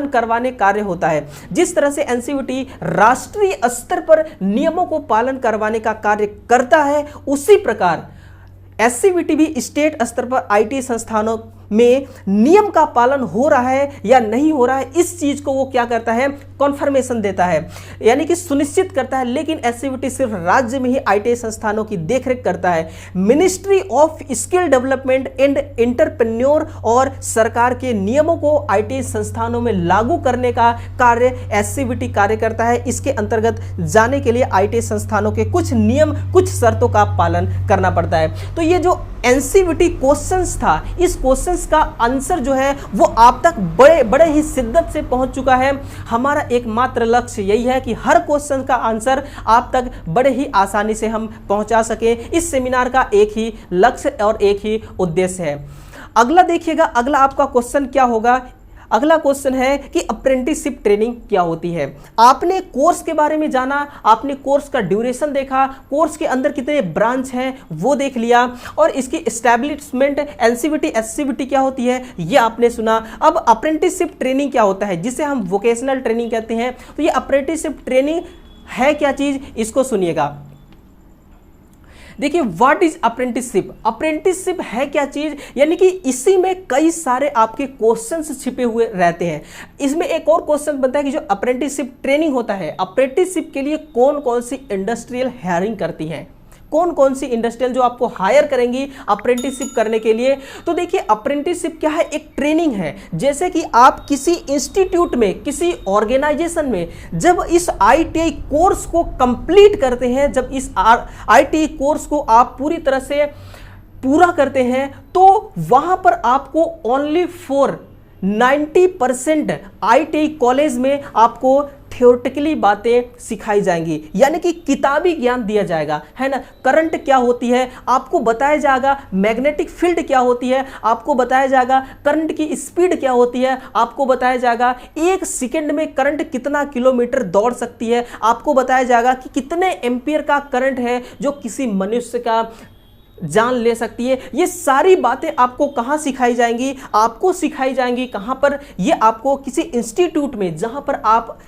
[SPEAKER 1] करवाने कार्य होता है। जिस तरह से एनसीवीटी राष्ट्रीय स्तर पर नियमों को पालन करवाने का कार्य करता है, उसी प्रकार एससीवीटी भी स्टेट स्तर पर आईटी संस्थानों में नियम का पालन हो रहा है या नहीं हो रहा है, इस चीज को वो क्या करता है, कॉन्फर्मेशन देता है, यानी कि सुनिश्चित करता है। लेकिन एससीवीटी सिर्फ राज्य में ही आईटीआई संस्थानों की देखरेख करता है। Ministry of skill development and entrepreneur और सरकार के नियमों को आईटीआई संस्थानों में लागू करने का कार्य एससीवीटी कार्य करता है। इसके अंतर्गत जाने के लिए आईटीआई संस्थानों के कुछ नियम, कुछ शर्तों का पालन करना पड़ता है। तो ये जो एनसीवीटी क्वेश्चंस था, इस क्वेश्चंस का आंसर जो है वो आप तक बड़े ही शिद्दत से पहुंच चुका है। हमारा एकमात्र लक्ष्य यही है कि हर क्वेश्चन का आंसर आप तक बड़े ही आसानी से हम पहुंचा सके। इस सेमिनार का एक ही लक्ष्य और एक ही उद्देश्य है। अगला देखिएगा, अगला आपका क्वेश्चन क्या होगा। अगला क्वेश्चन है कि अप्रेंटिसशिप ट्रेनिंग क्या होती है। आपने कोर्स के बारे में जाना, आपने कोर्स का ड्यूरेशन देखा, कोर्स के अंदर कितने ब्रांच हैं वो देख लिया, और इसकी एस्टैब्लिशमेंट एनसीवीटी एससीवीटी क्या होती है ये आपने सुना। अब अप्रेंटिसशिप ट्रेनिंग क्या होता है, जिसे हम वोकेशनल ट्रेनिंग कहते हैं। तो ये अप्रेंटिसशिप ट्रेनिंग है क्या चीज, इसको सुनिएगा। देखिए, व्हाट इज अप्रेंटिसशिप। अप्रेंटिसशिप है क्या चीज, यानी कि इसी में कई सारे आपके क्वेश्चंस छिपे हुए रहते हैं। इसमें एक और क्वेश्चन बनता है कि जो अप्रेंटिसशिप ट्रेनिंग होता है, अप्रेंटिसशिप के लिए कौन कौन सी इंडस्ट्रियल हायरिंग करती हैं, कौन कौन सी इंडस्ट्रियल जो आपको हायर करेंगी अप्रेंटिसशिप करने के लिए। तो देखिए, अप्रेंटिसशिप क्या है, एक ट्रेनिंग है। जैसे कि आप किसी इंस्टीट्यूट में, किसी ऑर्गेनाइजेशन में जब इस आईटीआई कोर्स को कंप्लीट करते हैं, जब इस आईटीआई कोर्स को आप पूरी तरह से पूरा करते हैं, तो वहां पर आपको ओनली फॉर 90% आईटीआई कॉलेज में आपको थ्योरेटिकली बातें सिखाई जाएंगी, यानी कि किताबी ज्ञान दिया जाएगा, है ना। करंट क्या होती है आपको बताया जाएगा, मैग्नेटिक फील्ड क्या होती है आपको बताया जाएगा, करंट की स्पीड क्या होती है आपको बताया जाएगा, 1 सेकंड में करंट कितना किलोमीटर दौड़ सकती है आपको बताया जाएगा, कि कितने एम्पियर का करंट है जो किसी मनुष्य का जान ले सकती है। ये सारी बातें आपको कहां सिखाई जाएंगी, आपको सिखाई जाएंगी कहां पर, ये आपको किसी इंस्टीट्यूट में जहां पर आप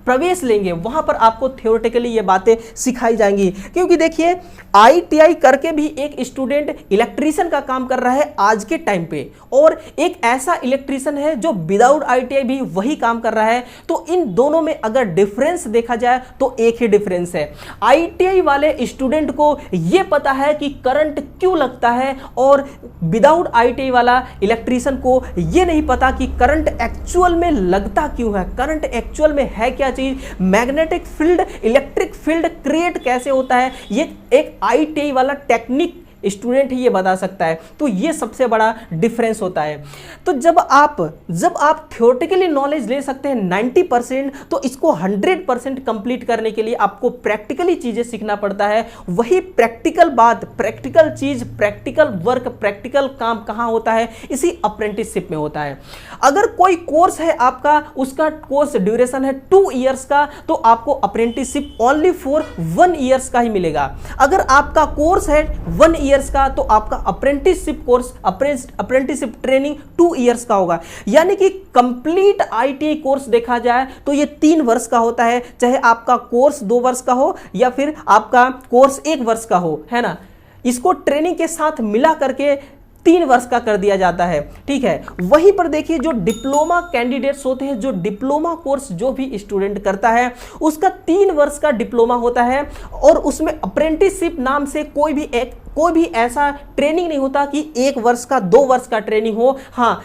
[SPEAKER 1] प्रवेश लेंगे वहां पर आपको थ्योरेटिकली ये बातें सिखाई जाएंगी। क्योंकि देखिए, आईटीआई करके भी एक स्टूडेंट इलेक्ट्रीशियन का काम कर रहा है आज के टाइम पे, और एक ऐसा इलेक्ट्रीशियन है जो विदाउट आईटीआई भी वही काम कर रहा है। तो इन दोनों में अगर डिफरेंस देखा जाए तो एक ही डिफरेंस है। आईटीआई वाले स्टूडेंट को यह पता है कि करंट क्यों लगता है, और विदाउट आईटीआई वाला इलेक्ट्रीशियन को यह नहीं पता कि करंट एक्चुअल में लगता क्यों है, करंट एक्चुअल में है क्या चीज, magnetic field, electric field create कैसे होता है, ये एक आईटीआई वाला टेक्निक स्टूडेंट ही ये बता सकता है। तो ये सबसे बड़ा डिफरेंस होता है। तो जब आप थ्योरेटिकली नॉलेज ले सकते हैं 90%, तो इसको 100% कंप्लीट करने के लिए आपको प्रैक्टिकली चीजें सीखना पड़ता है। वही प्रैक्टिकल बात, प्रैक्टिकल चीज, प्रैक्टिकल वर्क, प्रैक्टिकल काम कहां होता है, इसी अप्रेंटिसशिप में होता है। अगर कोई कोर्स है आपका, उसका कोर्स ड्यूरेशन है 2 इयर्स का, तो आपको अप्रेंटिसशिप ओनली फॉर 1 इयर्स का ही मिलेगा। अगर आपका कोर्स है 1 इयर्स का, तो आपका apprenticeship course, apprenticeship training 2 years का होगा। यानी कि कंप्लीट आईटीआई कोर्स देखा जाए तो ये 3 वर्ष का होता है, चाहे आपका कोर्स 2 वर्ष का हो या फिर आपका कोर्स 1 वर्ष का हो, है ना। इसको ट्रेनिंग के साथ मिला करके 3 वर्ष का कर दिया जाता है, ठीक है। वहीं पर देखिए, जो डिप्लोमा कैंडिडेट्स होते हैं, जो डिप्लोमा कोर्स जो भी स्टूडेंट करता है, उसका 3 वर्ष का डिप्लोमा होता है, और उसमें अप्रेंटिसशिप नाम से कोई भी ऐसा ट्रेनिंग नहीं होता कि 1 वर्ष का 2 वर्ष का ट्रेनिंग हो। हाँ,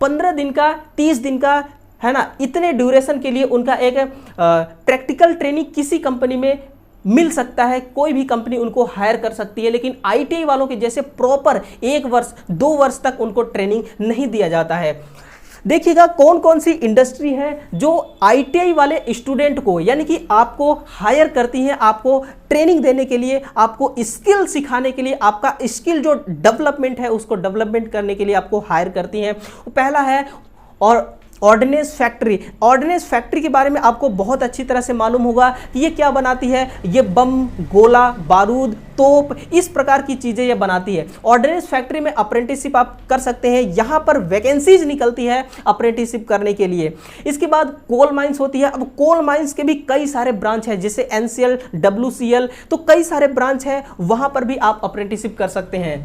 [SPEAKER 1] 15 दिन का, 30 दिन का, है ना, इतने ड्यूरेशन के लिए उनका एक प्रैक्टिकल ट्रेनिंग किसी कंपनी में मिल सकता है, कोई भी कंपनी उनको हायर कर सकती है। लेकिन आईटीआई वालों के जैसे प्रॉपर 1 वर्ष 2 वर्ष तक उनको ट्रेनिंग नहीं दिया जाता है। देखिएगा, कौन कौन सी इंडस्ट्री है जो आईटीआई वाले स्टूडेंट को, यानी कि आपको हायर करती हैं, आपको ट्रेनिंग देने के लिए, आपको स्किल सिखाने के लिए, आपका स्किल जो डेवलपमेंट है उसको डेवलपमेंट करने के लिए आपको हायर करती हैं। पहला है और ऑर्डिनेंस फैक्ट्री। ऑर्डिनेंस फैक्ट्री के बारे में आपको बहुत अच्छी तरह से मालूम होगा कि ये क्या बनाती है। ये बम, गोला, बारूद, तोप, इस प्रकार की चीजें ये बनाती है। ऑर्डिनेंस फैक्ट्री में अप्रेंटिसशिप आप कर सकते हैं, यहां पर वैकेंसीज निकलती है अप्रेंटिसशिप करने के लिए। इसके बाद कोल माइंस होती है। अब कोल माइंस के भी कई सारे ब्रांच है, जैसे NCL, WCL, तो कई सारे ब्रांच है, वहां पर भी आप अप्रेंटिसशिप कर सकते हैं।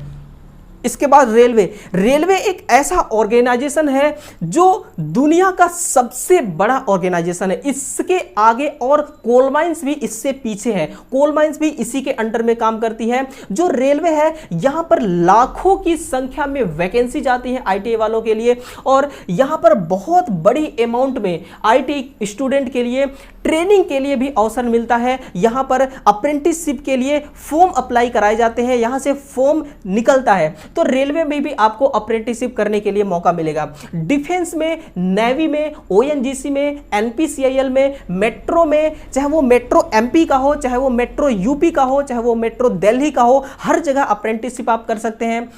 [SPEAKER 1] इसके बाद रेलवे। रेलवे एक ऐसा ऑर्गेनाइजेशन है जो दुनिया का सबसे बड़ा ऑर्गेनाइजेशन है। इसके आगे और कोल माइंस भी इससे पीछे है, कोल माइंस भी इसी के अंडर में काम करती है। जो रेलवे है यहां पर लाखों की संख्या में वैकेंसी जाती है आईटीआई वालों के लिए, और यहां पर बहुत बड़ी अमाउंट में आईटीआई स्टूडेंट के लिए ट्रेनिंग के लिए भी अवसर मिलता है। यहां पर अप्रेंटिसशिप के लिए फॉर्म अप्लाई कराए जाते हैं, यहां से फॉर्म निकलता है। तो रेलवे में भी आपको अप्रेंटिसशिप करने के लिए मौका मिलेगा। डिफेंस में, नेवी में, ओएनजीसी में, एनपीसीआईएल में, मेट्रो में, चाहे वो मेट्रो एमपी का हो, चाहे वो मेट्रो यूपी का हो, चाहे वो मेट्रो दिल्ली का हो, हर जगह अप्रेंटिसशिप आप कर सकते हैं।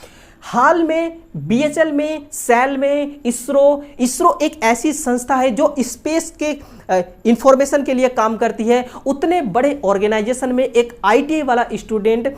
[SPEAKER 1] हाल में बीएचएल में, सेल में, इसरो एक ऐसी संस्था है जो स्पेस के इंफॉर्मेशन के लिए काम करती है। उतने बड़े ऑर्गेनाइजेशन में एक आईटीआई वाला स्टूडेंट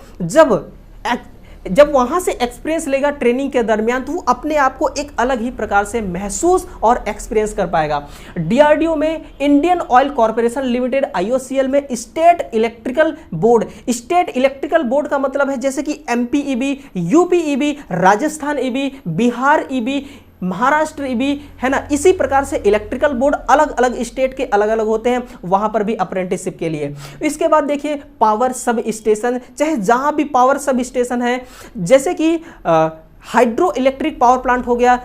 [SPEAKER 1] जब वहां से एक्सपीरियंस लेगा ट्रेनिंग के दरमियान, तो वो अपने आप को एक अलग ही प्रकार से महसूस और एक्सपीरियंस कर पाएगा। डीआरडीओ में, Indian Oil Corporation Limited IOCL में, state electrical board. State electrical board का मतलब है जैसे कि MP EB, UP EB, Rajasthan EB, Bihar EB, Maharashtra EB, है ना। इसी प्रकार से इलेक्ट्रिकल बोर्ड अलग अलग स्टेट के अलग अलग होते हैं, वहां पर भी अप्रेंटिसशिप के लिए। इसके बाद देखिए पावर सब स्टेशन, चाहे जहां भी पावर सब स्टेशन है, जैसे कि हाइड्रो इलेक्ट्रिक पावर प्लांट हो गया,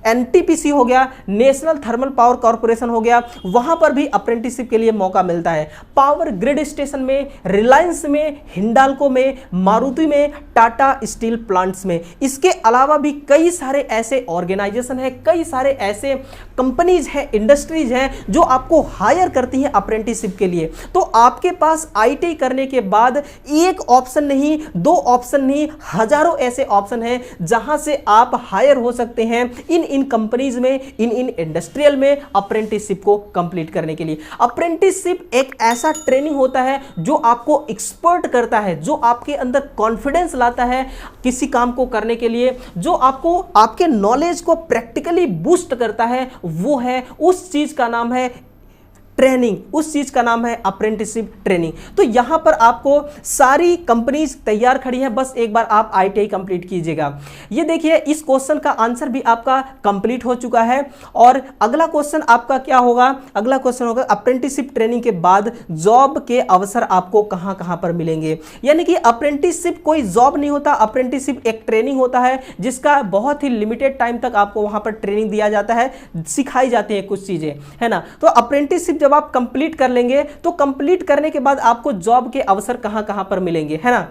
[SPEAKER 1] एनटीपीसी हो गया, नेशनल थर्मल पावर कॉर्पोरेशन हो गया, वहां पर भी अप्रेंटिसशिप के लिए मौका मिलता है। पावर ग्रिड स्टेशन में, रिलायंस में, हिंडाल्को में, मारुति में, टाटा स्टील प्लांट्स में। इसके अलावा भी कई सारे ऐसे ऑर्गेनाइजेशन है, कई सारे ऐसे कंपनीज हैं, इंडस्ट्रीज हैं जो आपको हायर करती हैं अप्रेंटिसशिप के लिए। तो आपके पास आईटीआई करने के बाद एक ऑप्शन नहीं, दो ऑप्शन नहीं, हजारों ऐसे ऑप्शन हैं जहां से आप हायर हो सकते हैं इन कंपनीज में, इन इंडस्ट्रियल में अप्रेंटिसशिप को कंप्लीट करने के लिए। अप्रेंटिसशिप एक ऐसा ट्रेनिंग होता है जो आपको एक्सपर्ट करता है, जो आपके अंदर कॉन्फिडेंस लाता है किसी काम को करने के लिए, जो आपको आपके नॉलेज को प्रैक्टिकली बूस्ट करता है। वो है, उस चीज का नाम है ट्रेनिंग, उस चीज का नाम है अप्रेंटिसशिप ट्रेनिंग। तो यहां पर आपको सारी कंपनीज तैयार खड़ी हैं, बस एक बार आप आईटीआई कंप्लीट कीजिएगा। ये देखिए इस क्वेश्चन का आंसर भी आपका कंप्लीट हो चुका है। और अगला क्वेश्चन आपका क्या होगा? अगला क्वेश्चन होगा अप्रेंटिसशिप ट्रेनिंग के बाद जॉब के अवसर आपको कहां कहां पर मिलेंगे। यानी कि अप्रेंटिसशिप कोई जॉब नहीं होता, अप्रेंटिसशिप एक ट्रेनिंग होता है जिसका बहुत ही लिमिटेड टाइम तक आपको वहां पर ट्रेनिंग दिया जाता है, सिखाई जाती है कुछ चीजें, है ना। तो अप्रेंटिसशिप जब आप कंप्लीट कर लेंगे तो कंप्लीट करने के बाद आपको जॉब के अवसर कहां कहां पर मिलेंगे, है ना।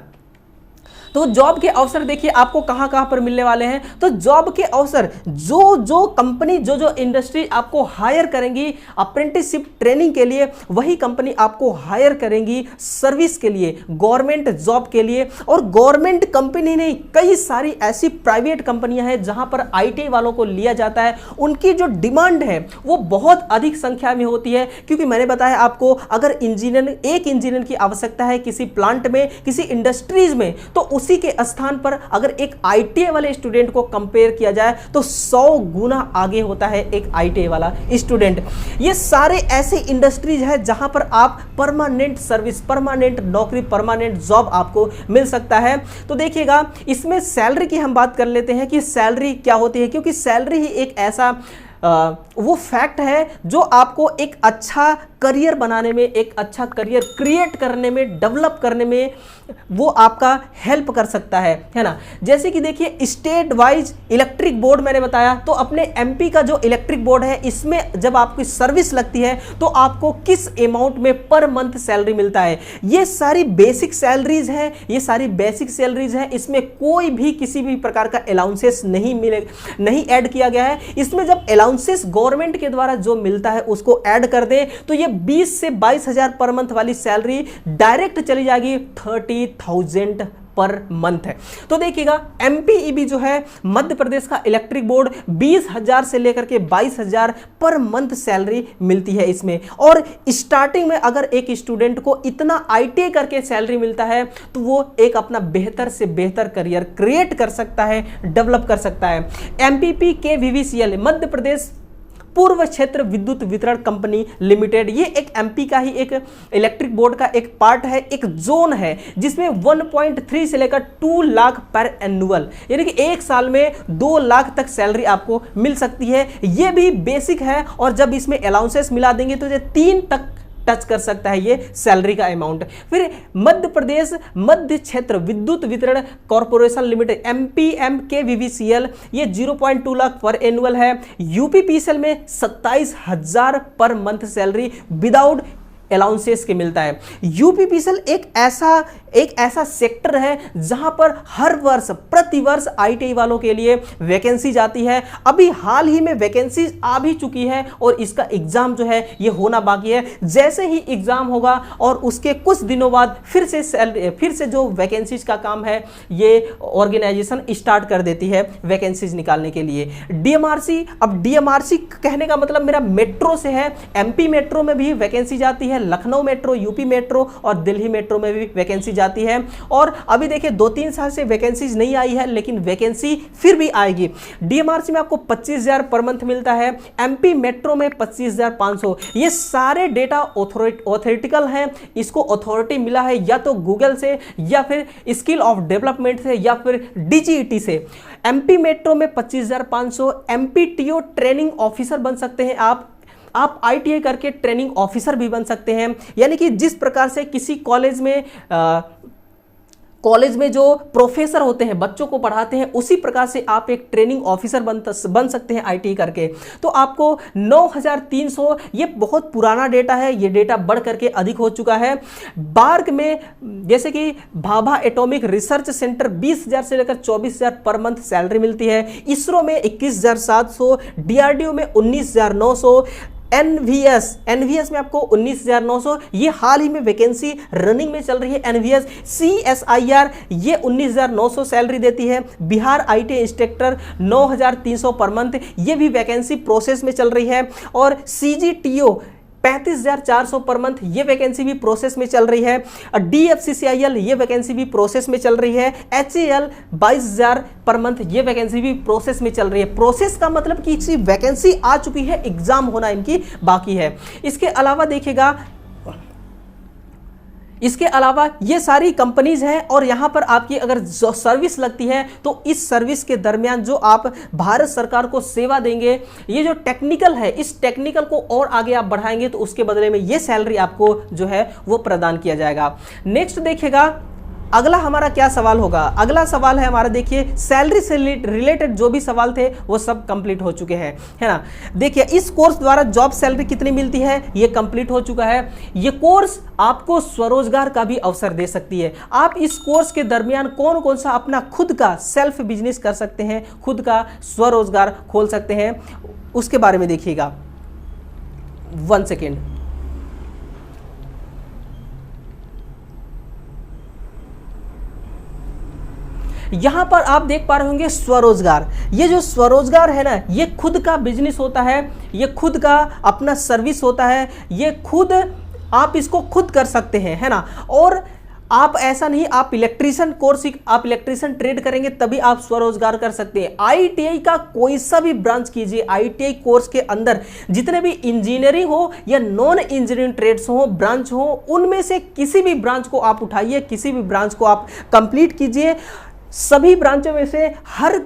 [SPEAKER 1] तो जॉब के अवसर देखिए आपको कहां कहां पर मिलने वाले हैं। तो जॉब के अवसर जो कंपनी, जो इंडस्ट्री आपको हायर करेंगी अप्रेंटिसशिप ट्रेनिंग के लिए, वही कंपनी आपको हायर करेंगी सर्विस के लिए, गवर्नमेंट जॉब के लिए। और गवर्नमेंट कंपनी नहीं, कई सारी ऐसी प्राइवेट कंपनियां हैं जहां पर आईटीआई वालों को लिया जाता है। उनकी जो डिमांड है वो बहुत अधिक संख्या में होती है, क्योंकि मैंने बताया आपको अगर एक इंजीनियर की आवश्यकता है किसी प्लांट में, किसी इंडस्ट्रीज में, तो उसी के स्थान पर अगर एक आईटीआई वाले स्टूडेंट को कंपेयर किया जाए तो 100 गुना आगे होता है एक आईटीआई वाला स्टूडेंट। ये सारे ऐसे इंडस्ट्रीज है जहां पर आप परमानेंट सर्विस, परमानेंट नौकरी, परमानेंट जॉब आपको मिल सकता है। तो देखिएगा इसमें सैलरी की हम बात कर लेते हैं कि सैलरी क्या होती है, क्योंकि सैलरी ही एक ऐसा वो फैक्ट है जो आपको एक अच्छा करियर बनाने में, एक अच्छा करियर क्रिएट करने में, डेवलप करने में वो आपका हेल्प कर सकता है ना। जैसे कि देखिए स्टेट वाइज इलेक्ट्रिक बोर्ड मैंने बताया, तो अपने एमपी का जो इलेक्ट्रिक बोर्ड है इसमें जब आपकी सर्विस लगती है तो आपको किस अमाउंट में पर मंथ सैलरी मिलता है। ये सारी बेसिक सैलरीज हैं, ये सारी बेसिक सैलरीज हैं, इसमें कोई भी किसी भी प्रकार का अलाउंसेस नहीं ऐड किया गया है। इसमें जब अलाउंसेस गवर्नमेंट के द्वारा जो मिलता है उसको ऐड कर दें तो ये 20 से 22,000 पर मंथ वाली सैलरी डायरेक्ट चली जाएगी 30,000 पर मंथ है। तो देखिएगा एमपीईबी जो है मध्य प्रदेश का इलेक्ट्रिक बोर्ड 20,000 से लेकर के 22,000 पर मंथ सैलरी मिलती है इसमें। और स्टार्टिंग में अगर एक स्टूडेंट को इतना आईटीआई करके सैलरी मिलता है तो वो एक अपना बेहतर से बेहतर करियर क्रिएट कर सकता है, डेवलप कर सकता है। एमपीपी के वीवीसीएल मध्य प्रदेश पूर्व क्षेत्र विद्युत वितरण कंपनी लिमिटेड। ये एक एमपी का ही एक इलेक्ट्रिक बोर्ड का एक पार्ट है, एक जोन है जिसमें 1.3 से लेकर 2 लाख पर एनुअल, यानी कि एक साल में 2 लाख तक सैलरी आपको मिल सकती है। ये भी बेसिक है और जब इसमें अलाउंसेस मिला देंगे तो ये 3 तक टच कर सकता है ये सैलरी का अमाउंट। फिर मध्य प्रदेश मध्य क्षेत्र विद्युत वितरण कॉर्पोरेशन लिमिटेड MPMKVVCL, ये 0.2 लाख पर एनुअल है। यूपीपीसीएल में 27,000 per month salary without allowances के मिलता है। यूपीपीसीएल एक ऐसा सेक्टर है जहां पर हर वर्ष प्रतिवर्ष आईटीआई वालों के लिए वैकेंसी जाती है। अभी हाल ही में वैकेंसी आ भी चुकी है और इसका एग्जाम जो है ये होना बाकी है। जैसे ही एग्जाम होगा और उसके कुछ दिनों बाद फिर से जो वैकेंसीज का काम है ये ऑर्गेनाइजेशन स्टार्ट कर देती है वैकेंसीज निकालने के लिए। डीएमआरसी, अब डीएमआरसी कहने का मतलब मेरा मेट्रो से है। एमपी मेट्रो में भी वैकेंसी जाती है, लखनऊ मेट्रो, यूपी मेट्रो और दिल्ली मेट्रो में भी वैकेंसी जाती है। और अभी देखिए 2-3 साल से वैकेंसीज नहीं आई है, लेकिन वैकेंसी फिर भी आएगी। डीएमआरसी में आपको 25,000 पर मंथ मिलता है, एमपी मेट्रो में 25,500। ये सारे डेटा ऑथोरिटिकल हैं, इसको अथॉरिटी मिला है या तो गूगल से या फिर स्किल ऑफ डेवलपमेंट से या फिर डीजीईटी से। एमपी मेट्रो में 25,500, एमपीटीओ ट्रेनिंग ऑफिसर बन सकते हैं आप आईटीआई करके ट्रेनिंग ऑफिसर भी बन सकते हैं। यानी कि जिस प्रकार से किसी कॉलेज में जो प्रोफेसर होते हैं बच्चों को पढ़ाते हैं, उसी प्रकार से आप एक ट्रेनिंग ऑफिसर बन सकते हैं आईटीआई करके। तो आपको 9,300, ये बहुत पुराना डेटा है, ये डेटा बढ़ करके अधिक हो चुका है। बार्क में जैसे कि भाभा एटॉमिक रिसर्च सेंटर 20,000 से लेकर 24,000 पर मंथ सैलरी मिलती है। इसरो में 21,700, डीआरडीओ में 19,900, एनवीएस में आपको 19,900, ये हाल ही में वैकेंसी रनिंग में चल रही है। एनवीएस सीएसआईआर ये 19,900 सैलरी देती है। Bihar IT instructor 9,300 per month, ये भी वैकेंसी प्रोसेस में चल रही है। और सीजीटीओ 35,400 पर मंथ, ये वैकेंसी भी प्रोसेस में चल रही है। डीएफसीसीआईएल ये वैकेंसी भी प्रोसेस में चल रही है। एचएएल 22,000 पर मंथ, ये वैकेंसी भी प्रोसेस में चल रही है। प्रोसेस का मतलब कि किसी वैकेंसी आ चुकी है, एग्जाम होना इनकी बाकी है। इसके अलावा देखिएगा, इसके अलावा ये सारी कंपनीज हैं और यहां पर आपकी अगर सर्विस लगती है तो इस सर्विस के दरमियान जो आप भारत सरकार को सेवा देंगे, ये जो टेक्निकल है, इस टेक्निकल को और आगे आप बढ़ाएंगे तो उसके बदले में ये सैलरी आपको जो है वो प्रदान किया जाएगा। नेक्स्ट देखिएगा अगला हमारा क्या सवाल होगा। अगला सवाल है हमारा, देखिए सैलरी से रिलेटेड जो भी सवाल थे वो सब कंप्लीट हो चुके हैं, है ना। देखिए इस कोर्स द्वारा जॉब सैलरी कितनी मिलती है ये कंप्लीट हो चुका है। ये कोर्स आपको स्वरोजगार का भी अवसर दे सकती है। आप इस कोर्स के दरमियान कौन कौन सा अपना खुद का सेल्फ बिजनेस कर सकते हैं, खुद का स्वरोजगार खोल सकते हैं, उसके बारे में देखिएगा। 1 सेकेंड। यहां पर आप देख पा रहे होंगे स्वरोजगार। ये जो स्वरोजगार है ना, ये खुद का बिजनेस होता है, ये खुद का अपना सर्विस होता है, ये खुद आप इसको खुद कर सकते हैं, है ना। और आप ऐसा नहीं आप इलेक्ट्रीशियन कोर्स, आप इलेक्ट्रीशियन ट्रेड करेंगे तभी आप स्वरोजगार कर सकते हैं। आईटीआई का कोई सा भी ब्रांच कीजिए, आईटीआई कोर्स के अंदर जितने भी इंजीनियरिंग हो या नॉन इंजीनियरिंग ट्रेड्स हो, ब्रांच हो, उनमें से किसी भी ब्रांच को आप उठाइए, किसी भी ब्रांच को आप कंप्लीट कीजिए। सभी ब्रांचों में से हर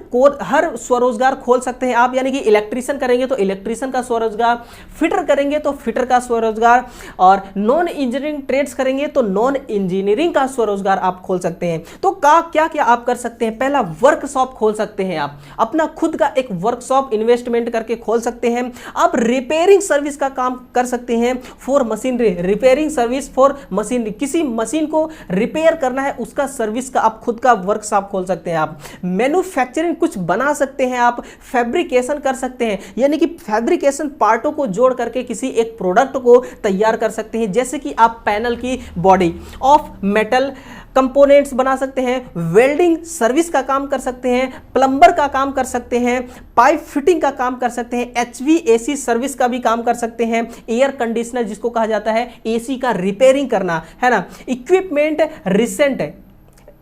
[SPEAKER 1] स्वरोजगार खोल सकते हैं आप। यानी कि इलेक्ट्रीशियन करेंगे तो इलेक्ट्रीशियन का स्वरोजगार, फिटर करेंगे तो फिटर का स्वरोजगार, और नॉन इंजीनियरिंग ट्रेड्स करेंगे तो नॉन इंजीनियरिंग का स्वरोजगार आप खोल सकते हैं। तो क्या क्या आप कर सकते हैं। पहला, वर्कशॉप खोल सकते हैं आप, अपना खुद का एक वर्कशॉप इन्वेस्टमेंट करके खोल सकते हैं। आप रिपेयरिंग सर्विस का काम कर सकते हैं for machinery, repairing service for machinery, किसी मशीन को रिपेयर करना है उसका सर्विस का आप खुद का वर्कशॉप खोल सकते हैं। आप मैन्युफैक्चरिंग कुछ बना सकते हैं, आप फैब्रिकेशन कर सकते हैं, यानी कि फैब्रिकेशन पार्टों को जोड़ करके किसी एक प्रोडक्ट को तैयार कर सकते हैं। जैसे कि आप पैनल की बॉडी ऑफ मेटल कंपोनेंट्स बना सकते हैं, वेल्डिंग सर्विस का काम कर सकते हैं, प्लम्बर का काम कर सकते हैं, पाइप फिटिंग का काम कर सकते हैं, HVAC सर्विस का भी काम कर सकते हैं, एयर कंडीशनर जिसको कहा जाता है, AC का रिपेयरिंग करना, है ना, इक्विपमेंट रिसेंट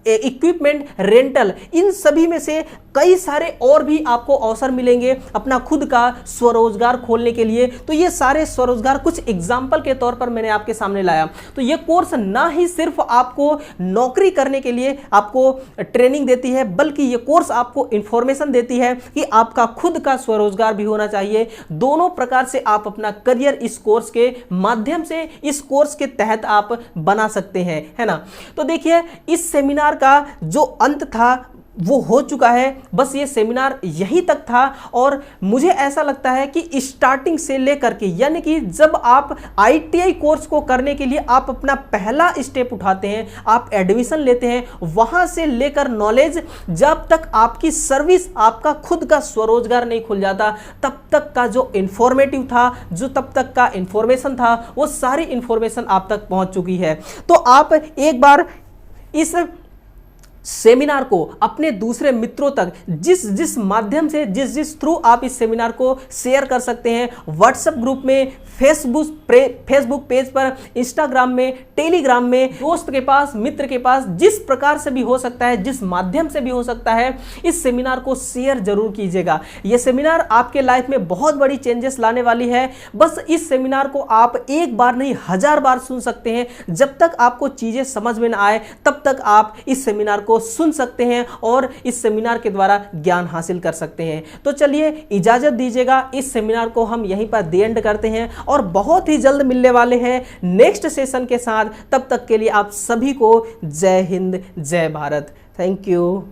[SPEAKER 1] इक्विपमेंट रेंटल, इन सभी में से कई सारे और भी आपको अवसर मिलेंगे अपना खुद का स्वरोजगार खोलने के लिए। तो ये सारे स्वरोजगार कुछ एग्जाम्पल के तौर पर मैंने आपके सामने लाया। तो ये कोर्स ना ही सिर्फ आपको नौकरी करने के लिए आपको ट्रेनिंग देती है, बल्कि ये कोर्स आपको इंफॉर्मेशन देती है कि आपका खुद का स्वरोजगार भी होना चाहिए। दोनों प्रकार से आप अपना करियर इस कोर्स के माध्यम से, इस कोर्स के तहत आप बना सकते हैं, है ना। तो देखिए, इस सेमिनार का जो अंत था वो हो चुका है। बस ये सेमिनार यहीं तक था और मुझे ऐसा लगता है कि स्टार्टिंग से लेकर के, यानी कि जब आप ITI कोर्स को करने के लिए आप अपना पहला स्टेप उठाते हैं, आप एडमिशन लेते हैं, वहां से लेकर नॉलेज, जब तक आपकी सर्विस, आपका खुद का स्वरोजगार नहीं खुल जाता, तब तक का जो इंफॉर्मेटिव था, जो तब तक का इंफॉर्मेशन था, वो सारी इंफॉर्मेशन आप तक पहुंच चुकी है। तो आप एक बार इस सेमिनार को अपने दूसरे मित्रों तक, जिस माध्यम से, जिस थ्रू आप इस सेमिनार को शेयर कर सकते हैं, व्हाट्सएप ग्रुप में, फेसबुक पेज पर, इंस्टाग्राम में, टेलीग्राम में, दोस्त के पास, मित्र के पास, जिस प्रकार से भी हो सकता है, जिस माध्यम से भी हो सकता है, इस सेमिनार को शेयर जरूर कीजिएगा। यह सेमिनार आपके लाइफ में बहुत बड़ी चेंजेस लाने वाली है। बस इस सेमिनार को आप एक बार नहीं 1000 बार सुन सकते हैं। जब तक आपको चीजें समझ में ना आए, तब तक आप इस सेमिनार को सुन सकते हैं और इस सेमिनार के द्वारा ज्ञान हासिल कर सकते हैं। तो चलिए, इजाजत दीजिएगा, इस सेमिनार को हम यहीं पर दी एंड करते हैं और बहुत ही जल्द मिलने वाले हैं नेक्स्ट सेशन के साथ। तब तक के लिए आप सभी को जय हिंद, जय भारत। Thank you.